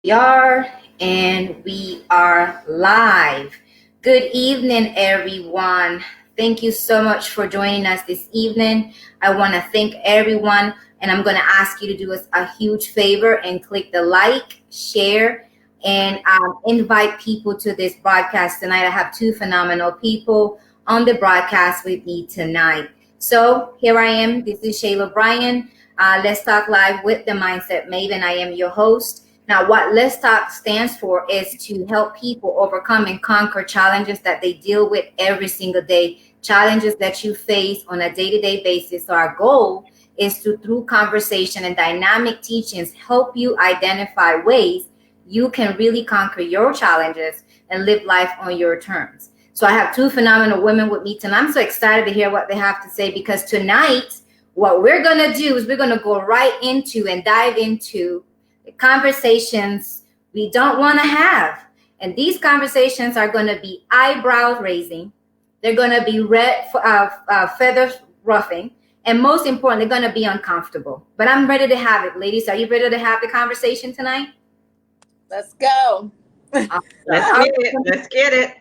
We are, and we are live. Good evening, everyone. Thank you so much for joining us this evening. I want to thank everyone, and I'm going to ask you to do us a huge favor and click the like, share, and invite people to this broadcast tonight. I have two phenomenal people on the broadcast with me tonight. So here I am. This is Shayla Bryan. Let's Talk Live with the Mindset Maven. I am your host. Now, what Let's Talk stands for is to help people overcome and conquer challenges that they deal with every single day, challenges that you face on a day-to-day basis. So our goal is to, through conversation and dynamic teachings, help you identify ways you can really conquer your challenges and live life on your terms. So I have two phenomenal women with me tonight. I'm so excited to hear what they have to say because tonight, what we're going to do is we're going to go right into and dive into the conversations we don't want to have. And these conversations are going to be eyebrow raising. They're going to be feather ruffing. And most importantly, they're going to be uncomfortable. But I'm ready to have it. Ladies, are you ready to have the conversation tonight? Let's go. Let's get it.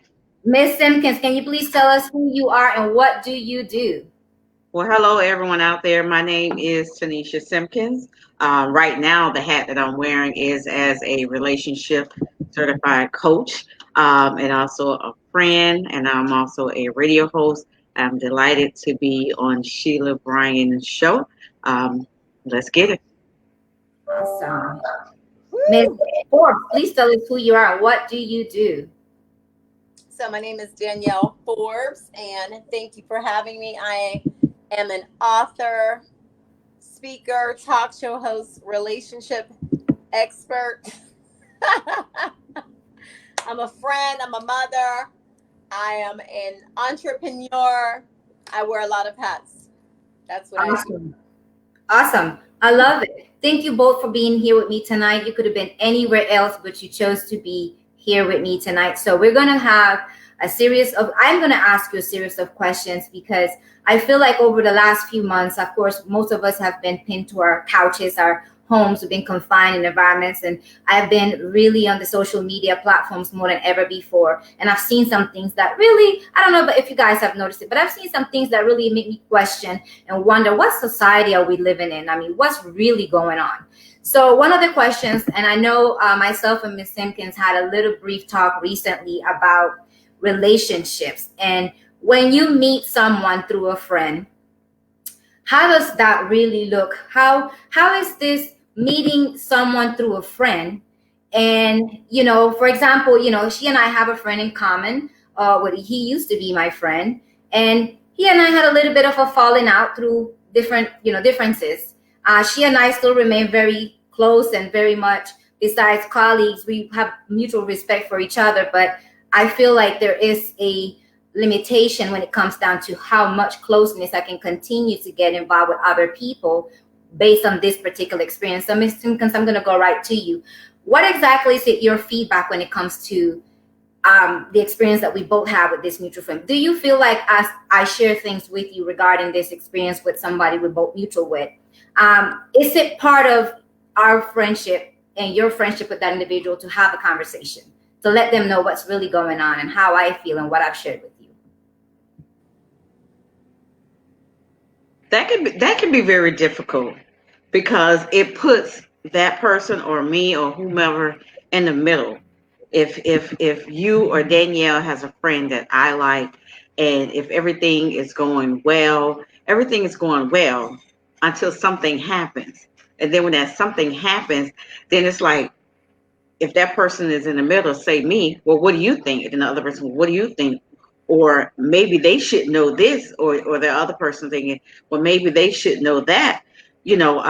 Miss Simpkins, can you please tell us who you are and what do you do? Well, hello, everyone out there. My name is Tanisha Simpkins. Right now, the hat that I'm wearing is as a relationship certified coach and also a friend, and I'm also a radio host. I'm delighted to be on Sheila Bryan's show. Let's get it. Awesome. Miss Forbes, please tell us who you are and what do you do? So, my name is Danielle Forbes, and thank you for having me. I am an author, speaker, talk show host, relationship expert. I'm a friend, I'm a mother, I am an entrepreneur. I wear a lot of hats. That's what I do. Awesome. I love it. Thank you both for being here with me tonight. You could have been anywhere else, but you chose to be here with me tonight. So we're going to have I'm going to ask you a series of questions because I feel like over the last few months, of course, most of us have been pinned to our couches, our homes, we've been confined in environments. And I've been really on the social media platforms more than ever before. And I've seen some things that really, I don't know if you guys have noticed it, but I've seen some things that really make me question and wonder what society are we living in? I mean, what's really going on? So one of the questions, and I know myself and Ms. Simpkins had a little brief talk recently about relationships. And when you meet someone through a friend, how does that really look? How is this meeting someone through a friend? And, for example, she and I have a friend in common. He used to be my friend. And he and I had a little bit of a falling out through different, differences. She and I still remain very close and very much, besides colleagues, we have mutual respect for each other. But I feel like there is a limitation when it comes down to how much closeness I can continue to get involved with other people based on this particular experience. So, Ms. Simpkins, I'm going to go right to you. What exactly is your feedback when it comes to the experience that we both have with this mutual friend? Do you feel like as I share things with you regarding this experience with somebody we both mutual with, is it part of our friendship and your friendship with that individual to have a conversation, to let them know what's really going on and how I feel and what I've shared with you? That can be very difficult because it puts that person or me or whomever in the middle. If you or Danielle has a friend that I like, and if everything is going well until something happens. And then when that something happens, then it's like if that person is in the middle, say me, well, what do you think? And the other person, what do you think? Or maybe they should know this, or the other person thinking, well, maybe they should know that, you know,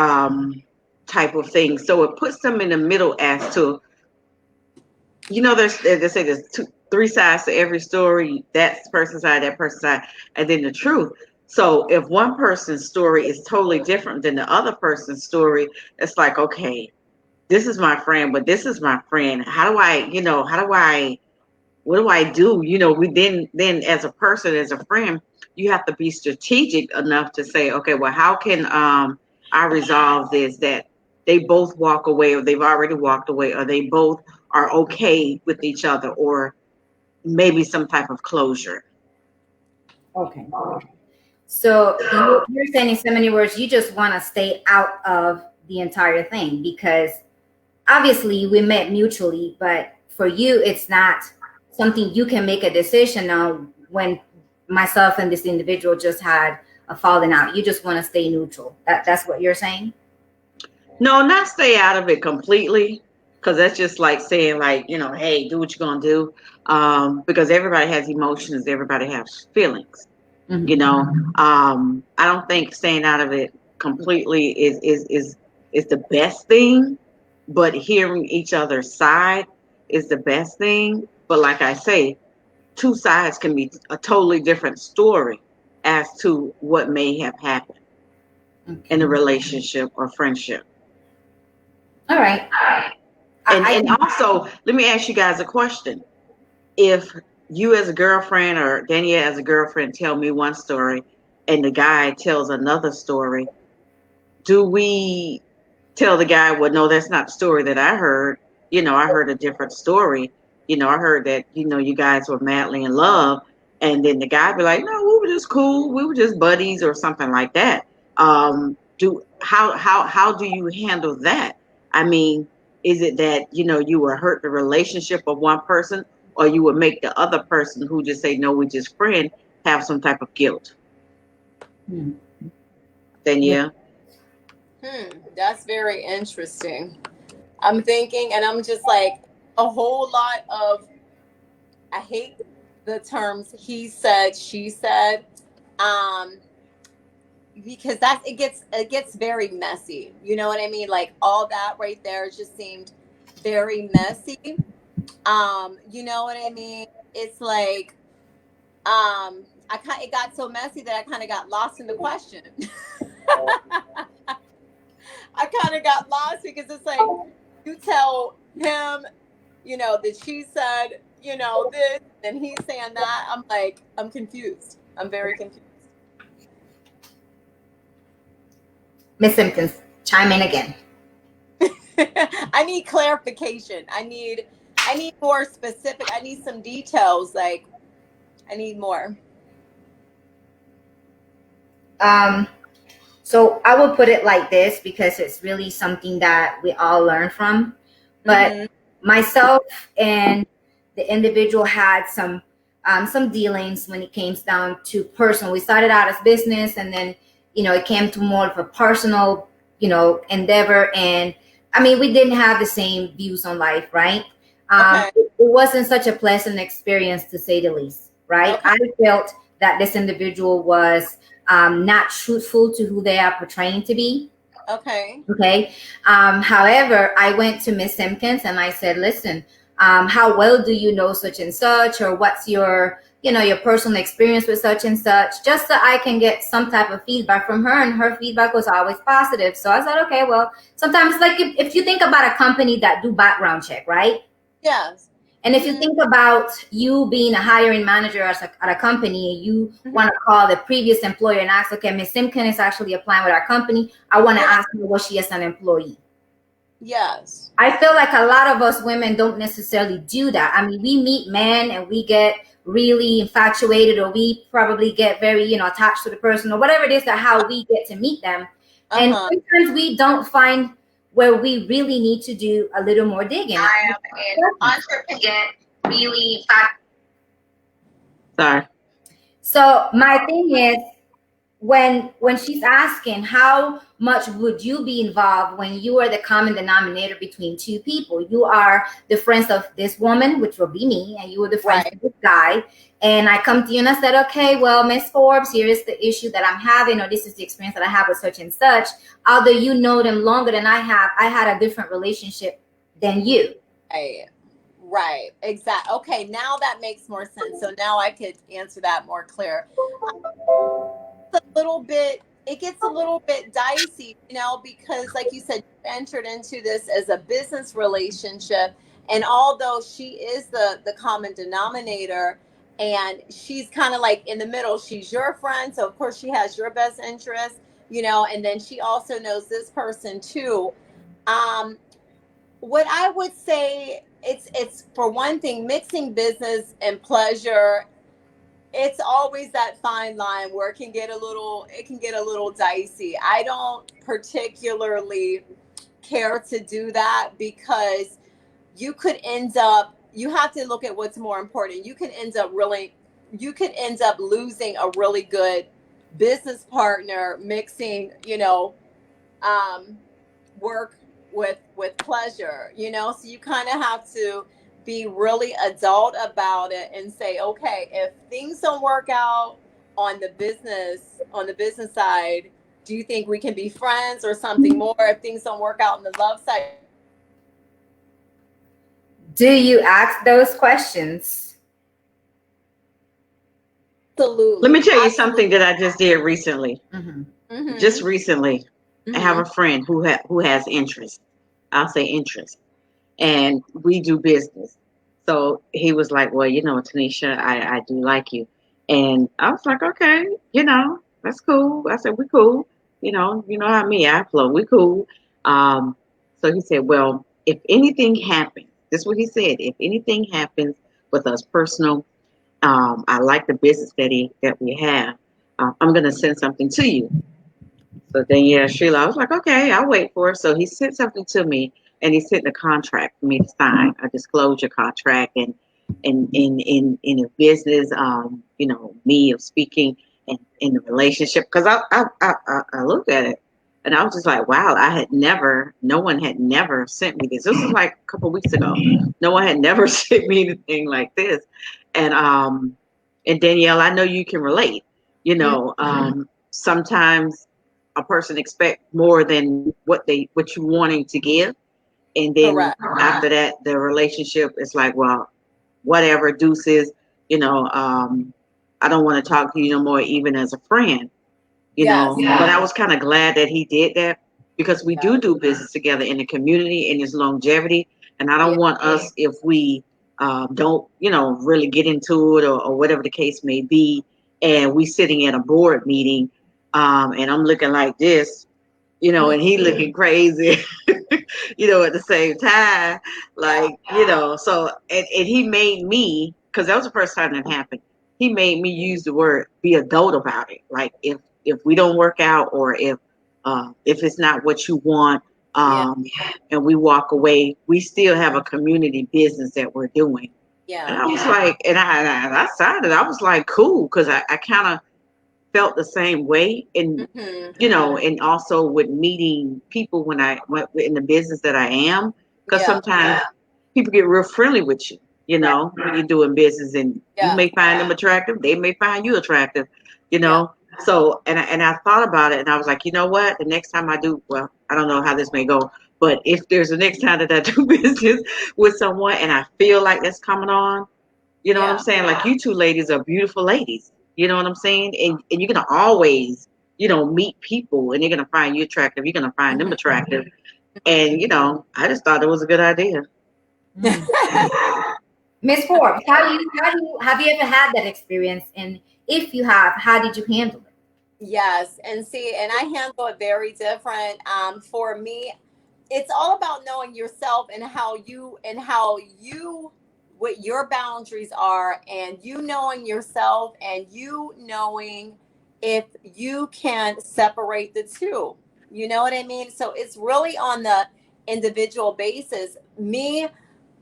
type of thing. So it puts them in the middle as to, they say there's three sides to every story. That person's side, that person's side, and then the truth. So if one person's story is totally different than the other person's story, it's like, okay, this is my friend, but this is my friend. What do I do? We then as a person, as a friend, you have to be strategic enough to say, okay, well, how can I resolve this that they both walk away, or they've already walked away, or they both are okay with each other, or maybe some type of closure. Okay. So you're saying in so many words, you just want to stay out of the entire thing because obviously we met mutually, but for you, it's not something you can make a decision on when myself and this individual just had a falling out. You just want to stay neutral. That's what you're saying? No, not stay out of it completely, because that's just like saying, like, hey, do what you're gonna do. Because everybody has emotions, everybody has feelings. I don't think staying out of it completely is the best thing, but hearing each other's side is the best thing. But like I say, two sides can be a totally different story as to what may have happened in a relationship or friendship. All right. And also, let me ask you guys a question. If you as a girlfriend or Danielle as a girlfriend tell me one story and the guy tells another story, do we tell the guy, well, no, that's not the story that I heard. I heard a different story. I heard that, you guys were madly in love. And then the guy be like, no, we were just cool. We were just buddies or something like that. How do you handle that? I mean, is it that, you will hurt the relationship of one person, or you would make the other person who just say, no, we're just friends, have some type of guilt? Danielle? That's very interesting. I'm thinking, and I'm just like, a whole lot of, I hate the terms he said, she said, because it gets very messy. You know what I mean? Like all that right there just seemed very messy. You know what I mean? It's like, it got so messy that I kind of got lost in the question. I kind of got lost because it's like, you tell him, that she said, this, and he's saying that. I'm like, I'm confused. I'm very confused. Miss Simpkins, chime in again. I need clarification. I need more specific. I need some details. Like, I need more. So I will put it like this because it's really something that we all learn from. But myself and the individual had some dealings when it came down to personal. We started out as business, and then it came to more of a personal endeavor. And I mean, we didn't have the same views on life, right? It wasn't such a pleasant experience, to say the least, right? I felt that this individual was not truthful to who they are portraying to be. Okay. However, I went to Miss Simpkins and I said, listen, how well do you know such and such, or what's your personal experience with such and such, just so I can get some type of feedback from her. And her feedback was always positive. So I said, okay, well, sometimes like if you think about a company that do background check, right? Yes. And if you think about you being a hiring manager at a company, you want to call the previous employer and ask, okay, Miss Simpkins is actually applying with our company. I want to ask her, was she as an employee? Yes. I feel like a lot of us women don't necessarily do that. I mean, we meet men and we get really infatuated, or we probably get very, attached to the person, or whatever it is, that how we get to meet them. And sometimes we don't find where we really need to do a little more digging. I am an entrepreneur, really. Sorry. So my thing is, when she's asking how much would you be involved when you are the common denominator between two people, you are the friends of this woman, which will be me, and you are the friends of this guy, and I come to you and I said, okay, well, Miss Forbes, here is the issue that I'm having, or this is the experience that I have with such and such. Although you know them longer than I had a different relationship than you. Right. Exactly. Okay, now that makes more sense. So now I could answer that more clear. It gets a little bit dicey, because like you said, you entered into this as a business relationship, and although she is the common denominator, and she's kind of like in the middle, she's your friend, so of course she has your best interest, and then she also knows this person too. What I would say, it's for one thing, mixing business and pleasure. It's always that fine line where it can get a little dicey. I don't particularly care to do that because you have to look at what's more important. You could end up losing a really good business partner mixing, um, work with pleasure, so you kind of have to be really adult about it and say, okay, if things don't work out on the business side, do you think we can be friends or something more? If things don't work out on the love side, Do you ask those questions? absolutely. Let me tell you Absolutely. something that I just did recently. Mm-hmm. Just recently, I have Mm-hmm. a friend who has interest. I'll say interest, and we do business. So he was like, "Well, Tanisha, I do like you," and I was like, "Okay, that's cool." I said, "We cool." You know how me, I flow. We cool. Um, so he said, "Well, if anything happens, this is what he said. If anything happens with us personal, I like the business that we have. I'm gonna send something to you." So then, yeah, Sheila, I was like, okay, I'll wait for it. So he sent something to me, and he sent a contract for me to sign, a disclosure contract, and in a business, me of speaking and in the relationship. Because I looked at it, and I was just like, wow, no one had never sent me this. This was like a couple of weeks ago. No one had never sent me anything like this, and Danielle, I know you can relate. Sometimes a person expect more than what you wanting to give, and then Correct. after that the relationship is like, well, whatever, deuces. I don't want to talk to you no more, even as a friend. Yes. But I was kind of glad that he did that, because we Yeah. do business together in the community, and there's longevity, and I Yeah. don't want us, if we don't really get into it, or whatever the case may be, and we sitting at a board meeting, and I'm looking like this, and he looking crazy, at the same time, like, so, and he made me, because that was the first time that happened. He made me use the word be adult about it. Like, if we don't work out, or if it's not what you want, Yeah. and we walk away, we still have a community business that we're doing. And Yeah. I was like, and I signed it. I was like, cool, because I kind of felt the same way. And Mm-hmm. and also with meeting people when I went in the business that I am, because Yeah. sometimes people get real friendly with you, Right. when you're doing business, and you Yeah. may find them attractive, they may find you attractive, you Yeah. know. So, and I thought about it, and I was like, you know what? The next time I do, well, I don't know how this may go, but if there's the next time that I do business with someone, and I feel like that's coming on, you know what I'm Yeah. saying? Like, you two ladies are beautiful ladies. You know what I'm saying? And you're gonna always, meet people, and they're gonna find you attractive. You're gonna find them attractive. And I just thought it was a good idea. Miss Forbes, have you ever had that experience? And if you have, how did you handle it? Yes, and see, and I handle it very different. For me, it's all about knowing yourself and how you what your boundaries are, and you knowing yourself, and you knowing if you can separate the two. You know what I mean? So it's really on the individual basis. Me,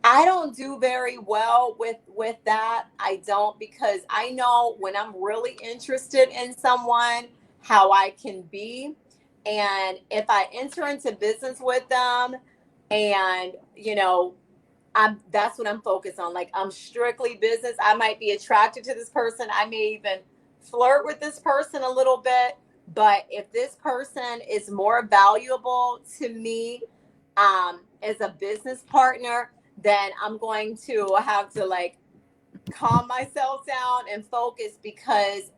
I don't do very well with that. I don't, because I know when I'm really interested in someone how I can be, and if I enter into business with them, and I'm that's what I'm focused on. Like, I'm strictly business. I might be attracted to this person. I may even flirt with this person a little bit, but if this person is more valuable to me as a business partner, then I'm going to have to, like, calm myself down and focus, because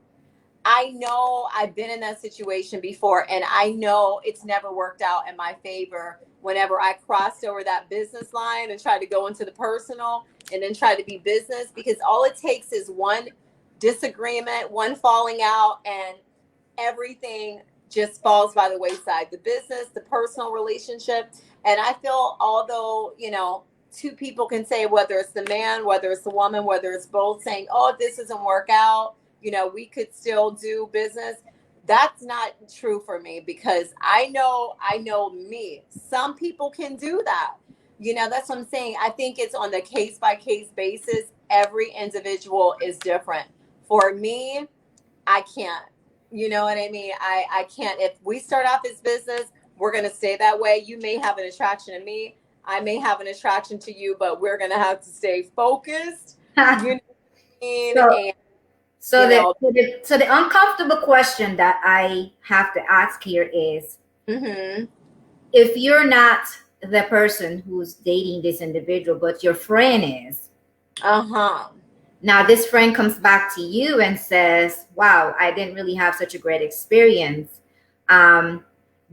I know I've been in that situation before, and I know it's never worked out in my favor whenever I crossed over that business line and tried to go into the personal and then try to be business, because all it takes is one disagreement, one falling out, and everything just falls by the wayside. The business, the personal relationship. And I feel, although, two people can say, whether it's the man, whether it's the woman, whether it's both, saying, oh, if this doesn't work out, we could still do business. That's not true for me, because I know me. Some people can do that. That's what I'm saying. I think it's on the case by case basis. Every individual is different. For me, I can't. You know what I mean? I can't. If we start off as business, we're going to stay that way. You may have an attraction to me. I may have an attraction to you, but we're going to have to stay focused. You know what I mean? So the uncomfortable question that I have to ask here is, if you're not the person who's dating this individual, but your friend is, now this friend comes back to you and says, wow, I didn't really have such a great experience.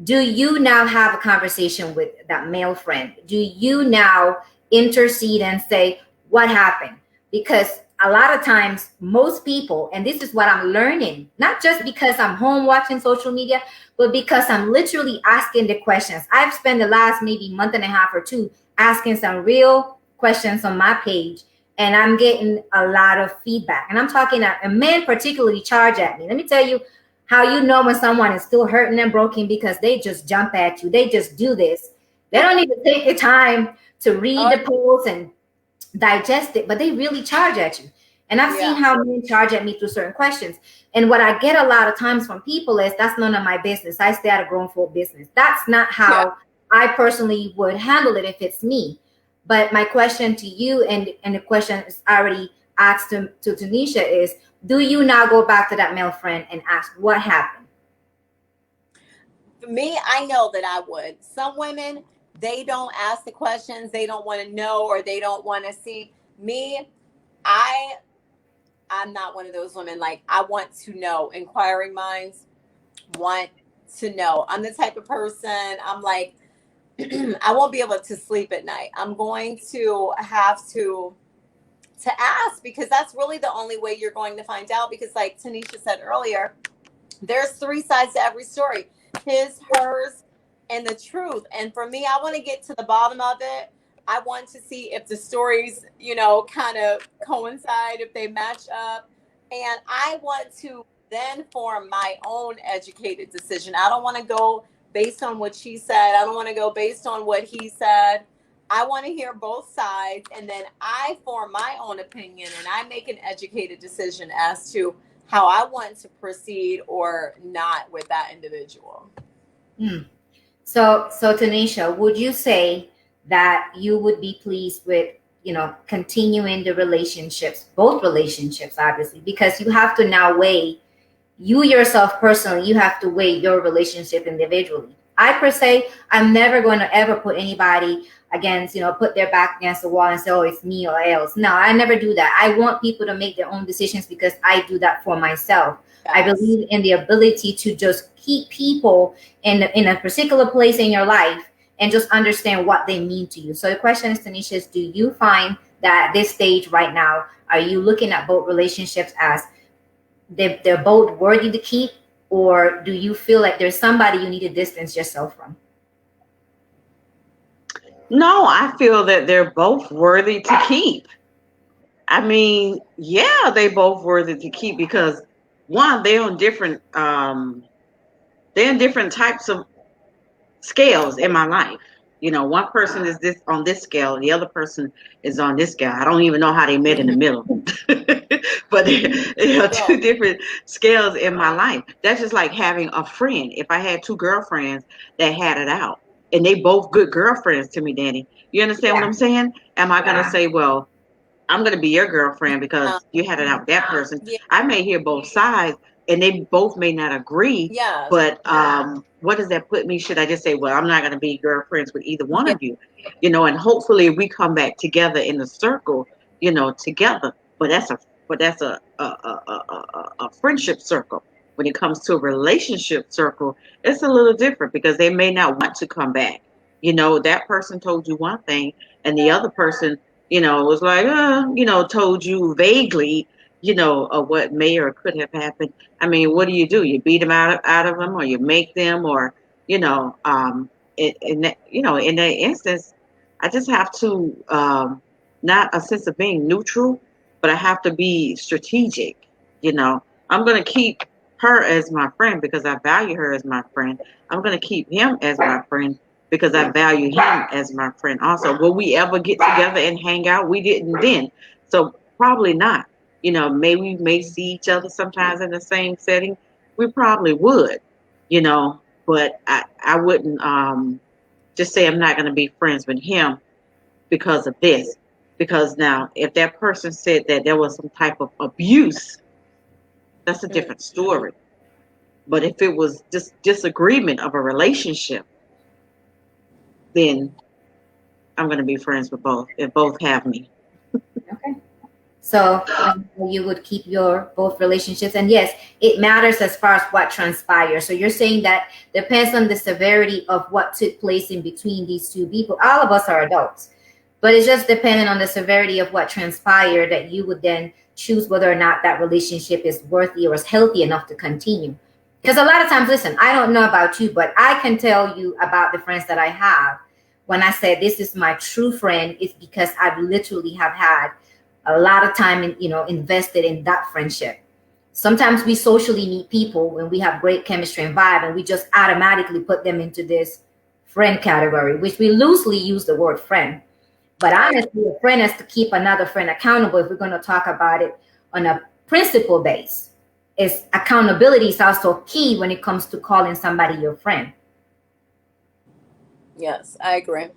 Do you now have a conversation with that male friend? Do you now intercede and say, what happened? Because a lot of times, most people, and this is what I'm learning, not just because I'm home watching social media, but because I'm literally asking the questions. I've spent the last maybe month and a half or two asking some real questions on my page, and I'm getting a lot of feedback. And I'm talking, and men particularly charge at me. Let me tell you how you know when someone is still hurting and broken, because they just jump at you. They just do this. They don't even take the time to read the post and digest it, but they really charge at you. And I've seen how men charge at me through certain questions. And what I get a lot of times from people is, that's none of my business. I stay out of grown folk business. That's not how I personally would handle it if it's me. But my question to you, and the question is already asked to Tanisha, is, do you now go back to that male friend and ask what happened? For me, I know that I would. Some women, they don't ask the questions. They don't want to know, or they don't want to see. Me, I'm not one of those women. Like, I want to know. Inquiring minds want to know. I'm the type of person, I'm like, I won't be able to sleep at night. I'm going to have to ask, because that's really the only way you're going to find out. Because like Tanisha said earlier, there's 3 sides to every story: his, hers, and the truth. And for me, I want to get to the bottom of it. I want to see if the stories, kind of coincide, if they match up. And I want to then form my own educated decision. I don't want to go based on what she said. I don't want to go based on what he said. I want to hear both sides, and then I form my own opinion, and I make an educated decision as to how I want to proceed or not with that individual. So Tanisha, would you say that you would be pleased with, continuing the relationships, both relationships, obviously, because you have to now weigh, you yourself personally, you have to weigh your relationship individually. I per se, I'm never going to ever put anybody against, put their back against the wall and say, oh, it's me or else. No, I never do that. I want people to make their own decisions, because I do that for myself. Yes. I believe in the ability to just keep people in a particular place in your life and just understand what they mean to you. So the question is, Tanisha, is, do you find that at this stage right now, are you looking at both relationships as they're both worthy to keep, or do you feel like there's somebody you need to distance yourself from? No, I feel that they're both worthy to keep. I mean, yeah, they both worthy to keep, because one, they're on different types of scales in my life. One person is this on this scale, and the other person is on this scale. I don't even know how they met in the middle. But they're 2 different scales in my life. That's just like having a friend. If I had 2 girlfriends that had it out, and they both good girlfriends to me, Danny, you understand what I'm saying? Am I going to say, well, I'm going to be your girlfriend because you had it out with that person? I may hear both sides, and they both may not agree. Yeah. But what does that put me? Should I just say, well, I'm not going to be girlfriends with either one of you, and hopefully we come back together in the circle, together. But that's a friendship circle. When it comes to a relationship circle, it's a little different, because they may not want to come back. That person told you one thing, and the other person, was like, told you vaguely, of what may or could have happened. I mean, what do? You beat them out of them, or you make them, or, in that, in that instance, I just have to, not a sense of being neutral, but I have to be strategic. You know, I'm going to keep her as my friend because I value her as my friend. I'm going to keep him as my friend because I value him as my friend also. Will we ever get together and hang out? We didn't then. So probably not. Maybe we may see each other sometimes in the same setting. We probably would, but I wouldn't just say I'm not going to be friends with him because of this. Because now, if that person said that there was some type of abuse, that's a different story. But if it was just disagreement of a relationship, then I'm going to be friends with both if both have me. Okay. So you would keep your both relationships, and yes, it matters as far as what transpires. So you're saying that depends on the severity of what took place in between these two people. All of us are adults, but it's just dependent on the severity of what transpired that you would then choose whether or not that relationship is worthy or is healthy enough to continue. Because a lot of times, listen, I don't know about you, but I can tell you about the friends that I have. When I say this is my true friend, it's because I've literally have had a lot of time invested in that friendship. Sometimes we socially meet people when we have great chemistry and vibe, and we just automatically put them into this friend category, which we loosely use the word friend. But honestly, a friend has to keep another friend accountable. If we're going to talk about it on a principle base, is accountability is also key when it comes to calling somebody your friend. Yes, I agree.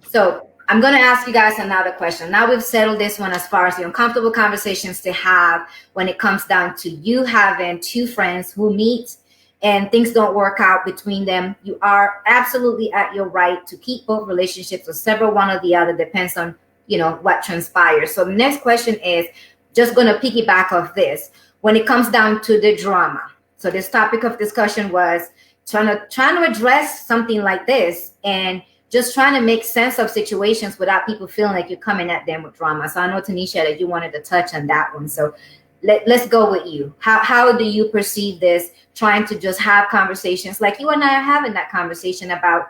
So I'm going to ask you guys another question. Now we've settled this one as far as the uncomfortable conversations to have when it comes down to you having two friends who meet and things don't work out between them. You are absolutely at your right to keep both relationships or sever one or the other, depends on, what transpires. So the next question is just going to piggyback off this. When it comes down to the drama. So this topic of discussion was trying to address something like this and just trying to make sense of situations without people feeling like you're coming at them with drama. So I know, Tanisha, that you wanted to touch on that one. So let's go with you. How do you perceive this, trying to just have conversations like you and I are having that conversation about,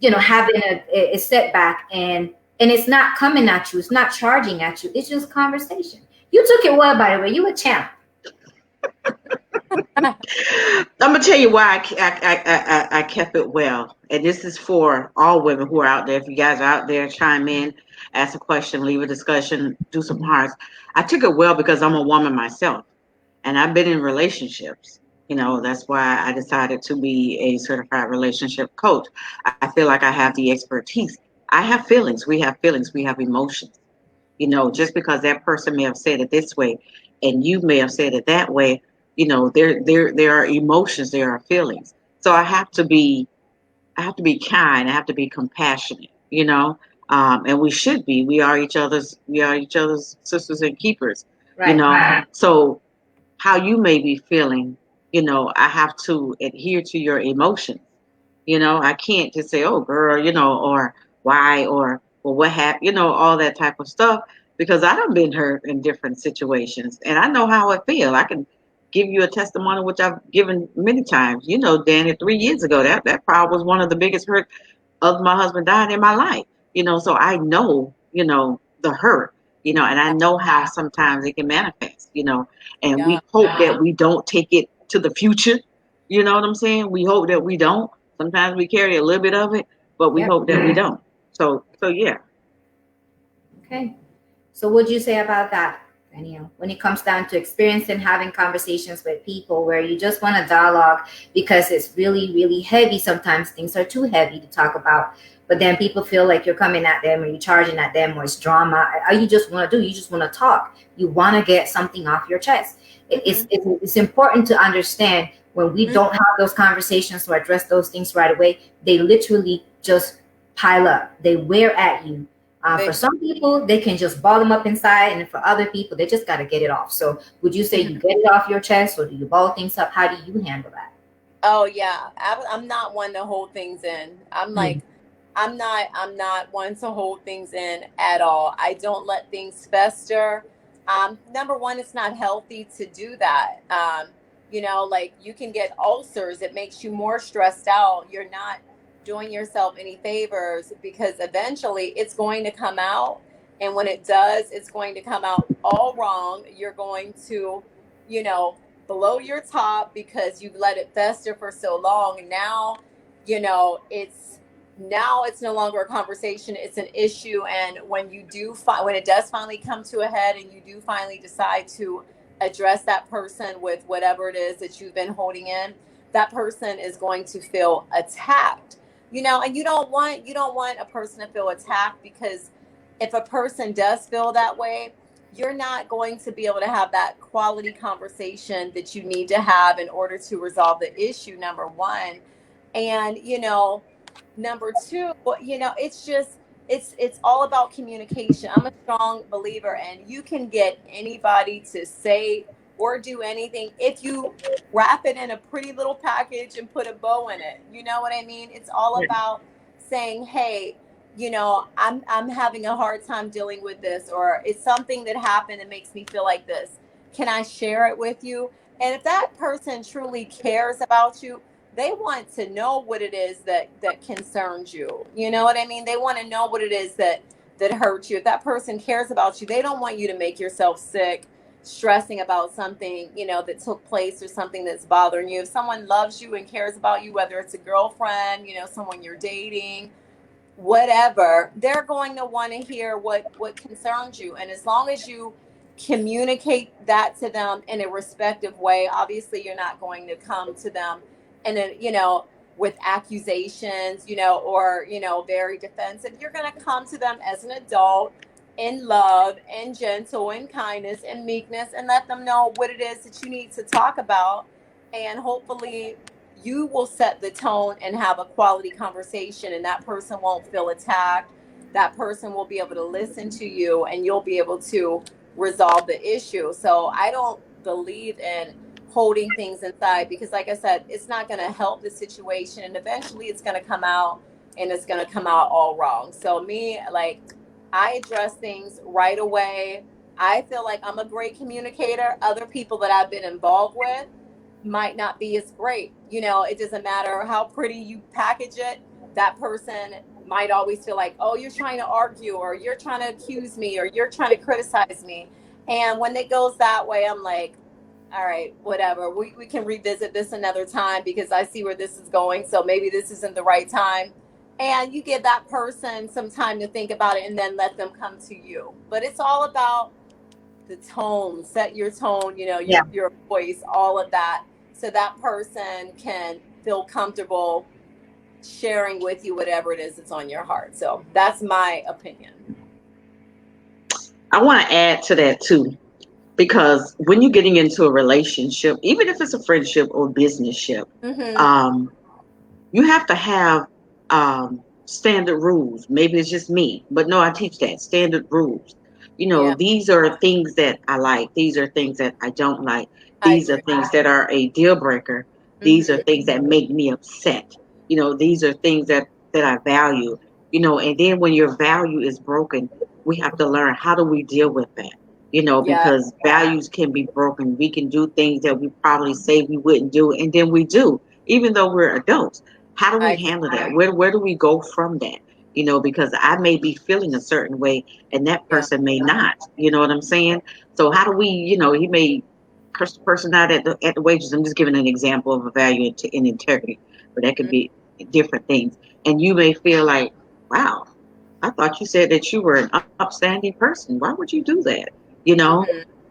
having a setback and it's not coming at you. It's not charging at you. It's just conversation. You took it well, by the way. You a champ. I'm gonna tell you why I kept it well, and this is for all women who are out there. If you guys are out there, chime in, ask a question, leave a discussion, do some hearts. I took it well because I'm a woman myself, and I've been in relationships. That's why I decided to be a certified relationship coach. I feel like I have the expertise. I have feelings. We have feelings. We have emotions. Just because that person may have said it this way, and you may have said it that way. There are emotions, there are feelings. So I have to be kind. I have to be compassionate. And we should be. We are each other's sisters and keepers. Right. So how you may be feeling, I have to adhere to your emotions. I can't just say, oh girl, or why, or well, what happened, all that type of stuff, because I done been hurt in different situations and I know how I feel. I can give you a testimony, which I've given many times. Danny, 3 years ago, that probably was one of the biggest hurt of my husband dying in my life. So I know, the hurt, and I know how sometimes it can manifest, and we hope that we don't take it to the future. You know what I'm saying? We hope that we don't. Sometimes we carry a little bit of it, but we hope that we don't. So yeah. Okay. So what'd you say about that, Danielle? When it comes down to experiencing having conversations with people where you just want to dialogue because it's really, really heavy. Sometimes things are too heavy to talk about, but then people feel like you're coming at them or you're charging at them or it's drama. All you just want to do, you just want to talk. You want to get something off your chest. It's important to understand when we don't have those conversations or address those things right away, they literally just pile up. They wear at you. For some people, they can just ball them up inside, and for other people, they just got to get it off. So would you say you get it off your chest, or do you ball things up? How do you handle that? Oh yeah, I'm not one to hold things in. I'm like, I'm not one to hold things in at all. I don't let things fester. Number one, it's not healthy to do that. You know, like you can get ulcers. It makes you more stressed out. You're not doing yourself any favors, because eventually it's going to come out. And when it does, it's going to come out all wrong. You're going to, you know, blow your top because you've let it fester for so long. And now, you know, it's no longer a conversation, it's an issue. And when when it does finally come to a head, and you do finally decide to address that person with whatever it is that you've been holding in, that person is going to feel attacked. You know, and you don't want a person to feel attacked, because if a person does feel that way, you're not going to be able to have that quality conversation that you need to have in order to resolve the issue, number one. And, you know, number two, you know, it's all about communication. I'm a strong believer, and you can get anybody to say or do anything if you wrap it in a pretty little package and put a bow in it. You know what I mean? It's all about saying, hey, you know, I'm having a hard time dealing with this, or it's something that happened that makes me feel like this. Can I share it with you? And if that person truly cares about you, they want to know what it is that concerns you. You know what I mean? They want to know what it is that hurts you. If that person cares about you, they don't want you to make yourself sick stressing about something, you know, that took place, or something that's bothering you. If someone loves you and cares about you, whether it's a girlfriend, you know, someone you're dating, whatever, they're going to want to hear what concerns you. And as long as you communicate that to them in a respectful way, obviously you're not going to come to them and then, you know, with accusations, you know, or, you know, very defensive. You're going to come to them as an adult, in love and gentle and kindness and meekness, and let them know what it is that you need to talk about. And hopefully you will set the tone and have a quality conversation, and that person won't feel attacked. That person will be able to listen to you, and you'll be able to resolve the issue. So I don't believe in holding things inside, because like I said, it's not going to help the situation, and eventually it's going to come out, and it's going to come out all wrong. So me, like, I address things right away. I feel like I'm a great communicator. Other people that I've been involved with might not be as great. You know, it doesn't matter how pretty you package it. That person might always feel like, oh, you're trying to argue, or you're trying to accuse me, or you're trying to criticize me. And when it goes that way, I'm like, all right, whatever. We can revisit this another time, because I see where this is going. So maybe this isn't the right time. And you give that person some time to think about it, and then let them come to you. But it's all about the tone. Set your tone, you know, your voice, all of that, so that person can feel comfortable sharing with you whatever it is that's on your heart. So that's my opinion. I want to add to that too, because when you're getting into a relationship, even if it's a friendship or businessship, you have to have standard rules. Maybe it's just me, but no, I teach that standard rules. You know, these are things that I like. These are things that I don't like. These are things that are a deal breaker. These are things that make me upset. You know, these are things that I value. You know, and then when your value is broken, we have to learn, how do we deal with that? You know, because values can be broken. We can do things that we probably say we wouldn't do, and then we do, even though we're adults. How do we handle that? Where do we go from that? You know, because I may be feeling a certain way, and that person may not. You know what I'm saying? So how do we, you know, he may curse the person out at the wages. I'm just giving an example of a value in integrity, but that could be different things. And you may feel like, wow, I thought you said that you were an upstanding person. Why would you do that? You know?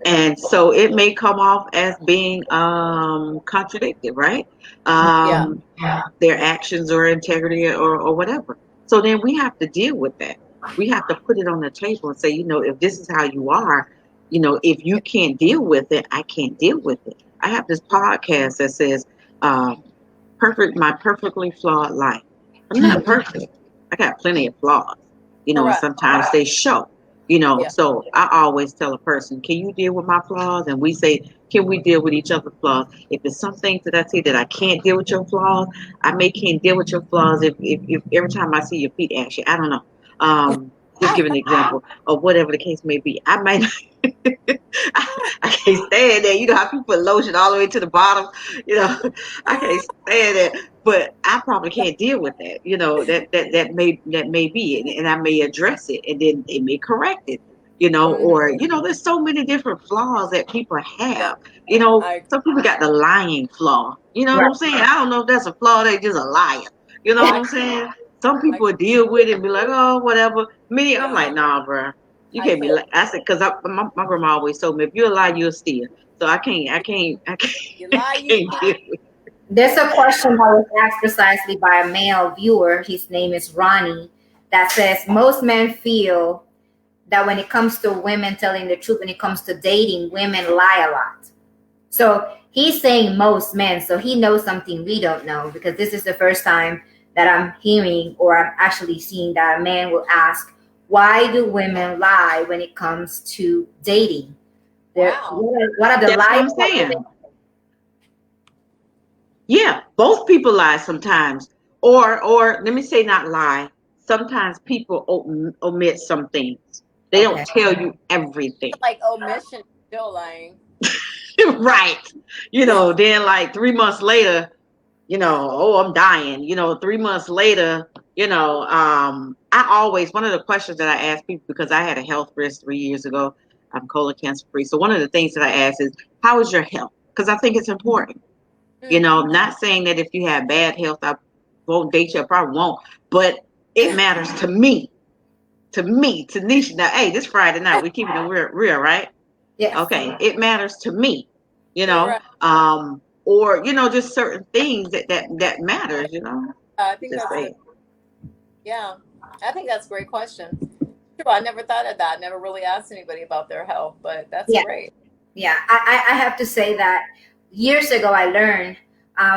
And so it may come off as being contradicted, right? Their actions or integrity or whatever. So then we have to deal with that. We have to put it on the table and say, you know, if this is how you are, you know, if you can't deal with it, I can't deal with it. I have this podcast that says, my perfectly flawed life. I'm not perfect. I got plenty of flaws, you know, and sometimes they show. You know, so I always tell a person, can you deal with my flaws? And we say, can we deal with each other's flaws? If there's some things that I see that I can't deal with your flaws, I can't deal with your flaws if every time I see your feet ashy. I don't know. Just give an example of whatever the case may be. I might I can't stand that. You know how people put lotion all the way to the bottom. You know, I can't stand that. But I probably can't deal with that. You know, that may be, and I may address it, and then it may correct it. You know, or there's so many different flaws that people Yeah, have. You know, I some people got the lying flaw. You know what Right. I'm saying? I don't know if that's a flaw. They just a liar. You know what I'm saying? Some people deal with it and be like, oh, whatever. Me, I'm like, nah, bro. You I can't be feel like. I said, because my grandma always told me, if you a lie, you'll steal. So I can't, you I lie, you can't steal. deal with. There's a question that was asked precisely by a male viewer. His name is Ronnie. That says most men feel that when it comes to women telling the truth, when it comes to dating, women lie a lot. So he's saying most men. So he knows something we don't know, because this is the first time that I'm hearing or I'm actually seeing that a man will ask, why do women lie when it comes to dating? Wow. What are the That's what lies I'm that saying. women? Yeah, both people lie sometimes, or let me say not lie. Sometimes people omit some things. They don't Okay. tell you everything. Like omission is still lying. Right. Then like 3 months later, oh, I'm dying. 3 months later, I always, one of the questions that I ask people, because I had a health risk 3 years ago, I'm colon cancer free. So one of the things that I ask is, how is your health? Because I think it's important. Not saying that if you have bad health, I won't date you, I probably won't, but it matters to me, to Nisha. Now, hey, this Friday night, we're keeping it real, right? Yes. Okay, it matters to me, Right. or just certain things that matters, I think just that's say. yeah. I think that's a great question. True, I never thought of that. Never really asked anybody about their health, but that's Yeah. great. Yeah. I have to say that years ago I learned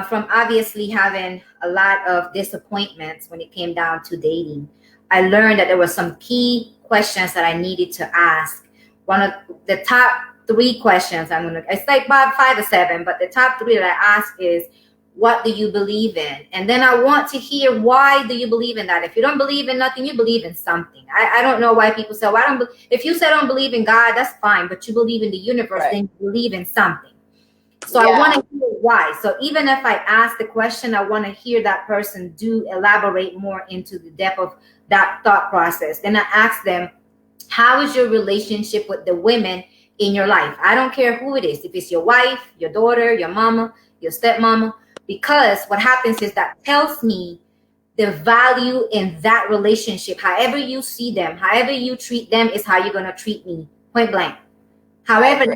from obviously having a lot of disappointments when it came down to dating. I learned that there were some key questions that I needed to ask. One of the top three questions it's like about 5 or 7, but the top three that I ask is, what do you believe in? And then I want to hear, why do you believe in that? If you don't believe in nothing, you believe in something. I don't know why people say, well, if you say I don't believe in God, that's fine, but you believe in the universe, Right. then you believe in something. So Yeah. I want to hear why. So even if I ask the question, I want to hear that person do elaborate more into the depth of that thought process. Then I ask them, how is your relationship with the women in your life? I don't care who it is. If it's your wife, your daughter, your mama, your stepmama, because what happens is that tells me the value in that relationship. However you see them, however you treat them is how you're going to treat me, point blank. However,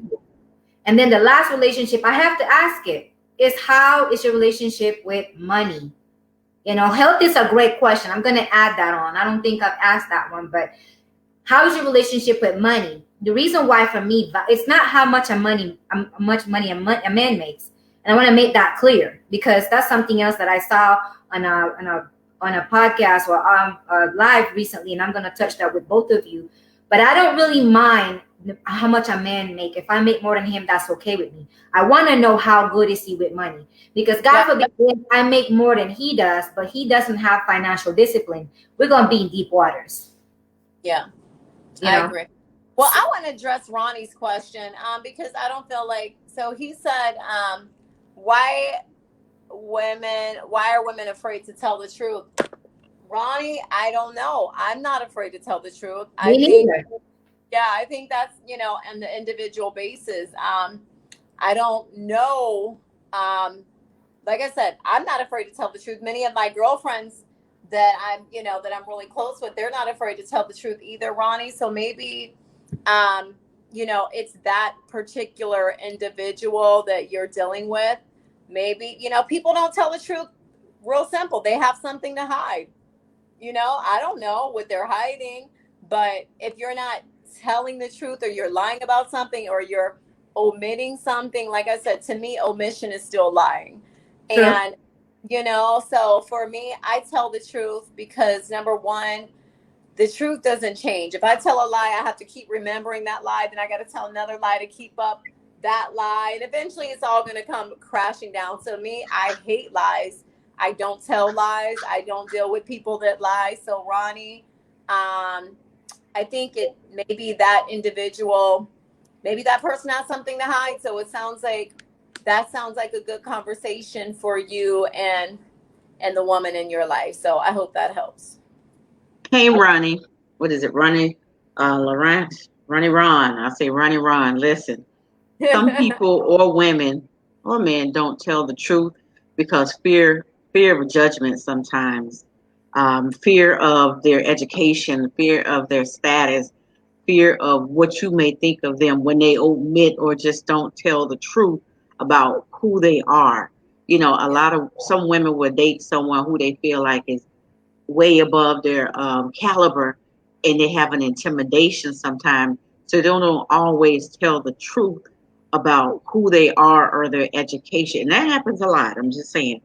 and then the last relationship, I have to ask it, is how is your relationship with money? Health is a great question. I'm going to add that on. I don't think I've asked that one, but how is your relationship with money? The reason why for me, it's not how much money a man makes. And I want to make that clear, because that's something else that I saw on a podcast or live recently, and I'm going to touch that with both of you. But I don't really mind how much a man make. If I make more than him, that's okay with me. I want to know how good is he with money, because God forbid I make more than he does, but he doesn't have financial discipline. We're going to be in deep waters. Yeah, I agree. Well, I want to address Ronnie's question because I don't feel like, so he said, why are women afraid to tell the truth? Ronnie, I don't know. I'm not afraid to tell the truth. I think that's, on the individual basis. I don't know. Like I said, I'm not afraid to tell the truth. Many of my girlfriends that I'm really close with, they're not afraid to tell the truth either, Ronnie. So maybe, it's that particular individual that you're dealing with. Maybe, people don't tell the truth. Real simple. They have something to hide. I don't know what they're hiding, but if you're not telling the truth, or you're lying about something, or you're omitting something, like I said, to me, omission is still lying. True. And, so for me, I tell the truth because, number one, the truth doesn't change. If I tell a lie, I have to keep remembering that lie. Then I got to tell another lie to keep up that lie. And eventually it's all going to come crashing down. So me, I hate lies. I don't tell lies. I don't deal with people that lie. So Ronnie, I think it maybe that individual, maybe that person has something to hide. So it sounds like that sounds like a good conversation for you and the woman in your life. So I hope that helps. Hey, Ronnie. What is it? Ronnie, Lawrence, Ronnie Ron. I say Ronnie Ron. Listen, some people or women or men don't tell the truth because fear of judgment sometimes, fear of their education, fear of their status, fear of what you may think of them when they omit or just don't tell the truth about who they are. You know, some women will date someone who they feel like is way above their caliber, and they have an intimidation sometimes, so they don't always tell the truth about who they are or their education. And that happens a lot. I'm just saying.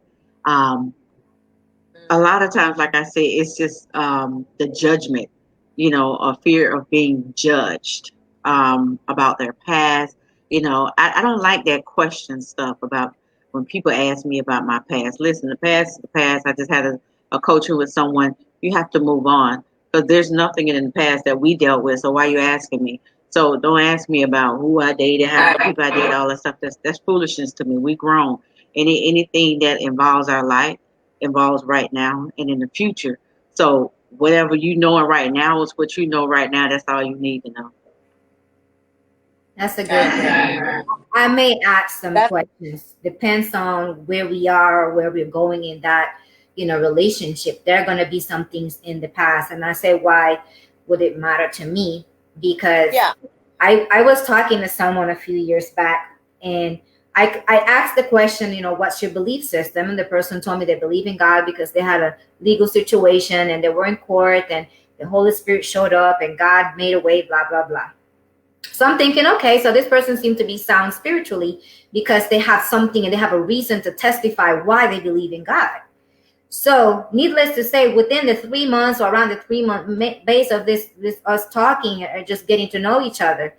A lot of times, like I say, it's just the judgment, you know, a fear of being judged about their past. You know, I don't like that question stuff about when people ask me about my past. Listen, the past is the past. I just had a coaching with someone. You have to move on because there's nothing in the past that we dealt with. So why are you asking me? So don't ask me about who I dated, how many people I dated, all that stuff. That's foolishness to me. We grown. Anything that involves our life involves right now and in the future. So whatever you know right now is what you know right now. That's all you need to know. That's a good thing. I may ask some questions. Depends on where we are, where we're going in that, relationship. There are going to be some things in the past. And I say, why would it matter to me? Because I was talking to someone a few years back, and I asked the question, what's your belief system? And the person told me they believe in God because they had a legal situation and they were in court and the Holy Spirit showed up and God made a way, blah, blah, blah. So I'm thinking, okay, so this person seems to be sound spiritually because they have something and they have a reason to testify why they believe in God. So needless to say, within the 3 months or around the 3-month base of this us talking or just getting to know each other,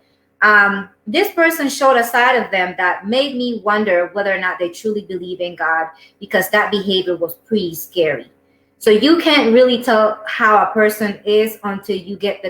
this person showed a side of them that made me wonder whether or not they truly believe in God, because that behavior was pretty scary. So you can't really tell how a person is until you get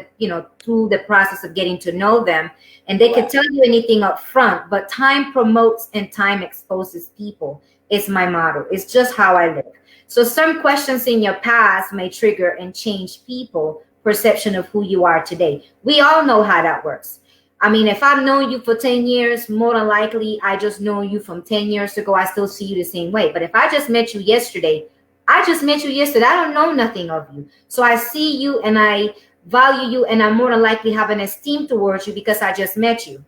through the process of getting to know them. And they can tell you anything up front, but time promotes and time exposes people. It's my motto. It's just how I live. So some questions in your past may trigger and change people' perception of who you are today. We all know how that works. I mean, if I've known you for 10 years, more than likely, I just know you from 10 years ago. I still see you the same way. But if I just met you yesterday, I don't know nothing of you. So I see you and I value you, and I more than likely have an esteem towards you because I just met you,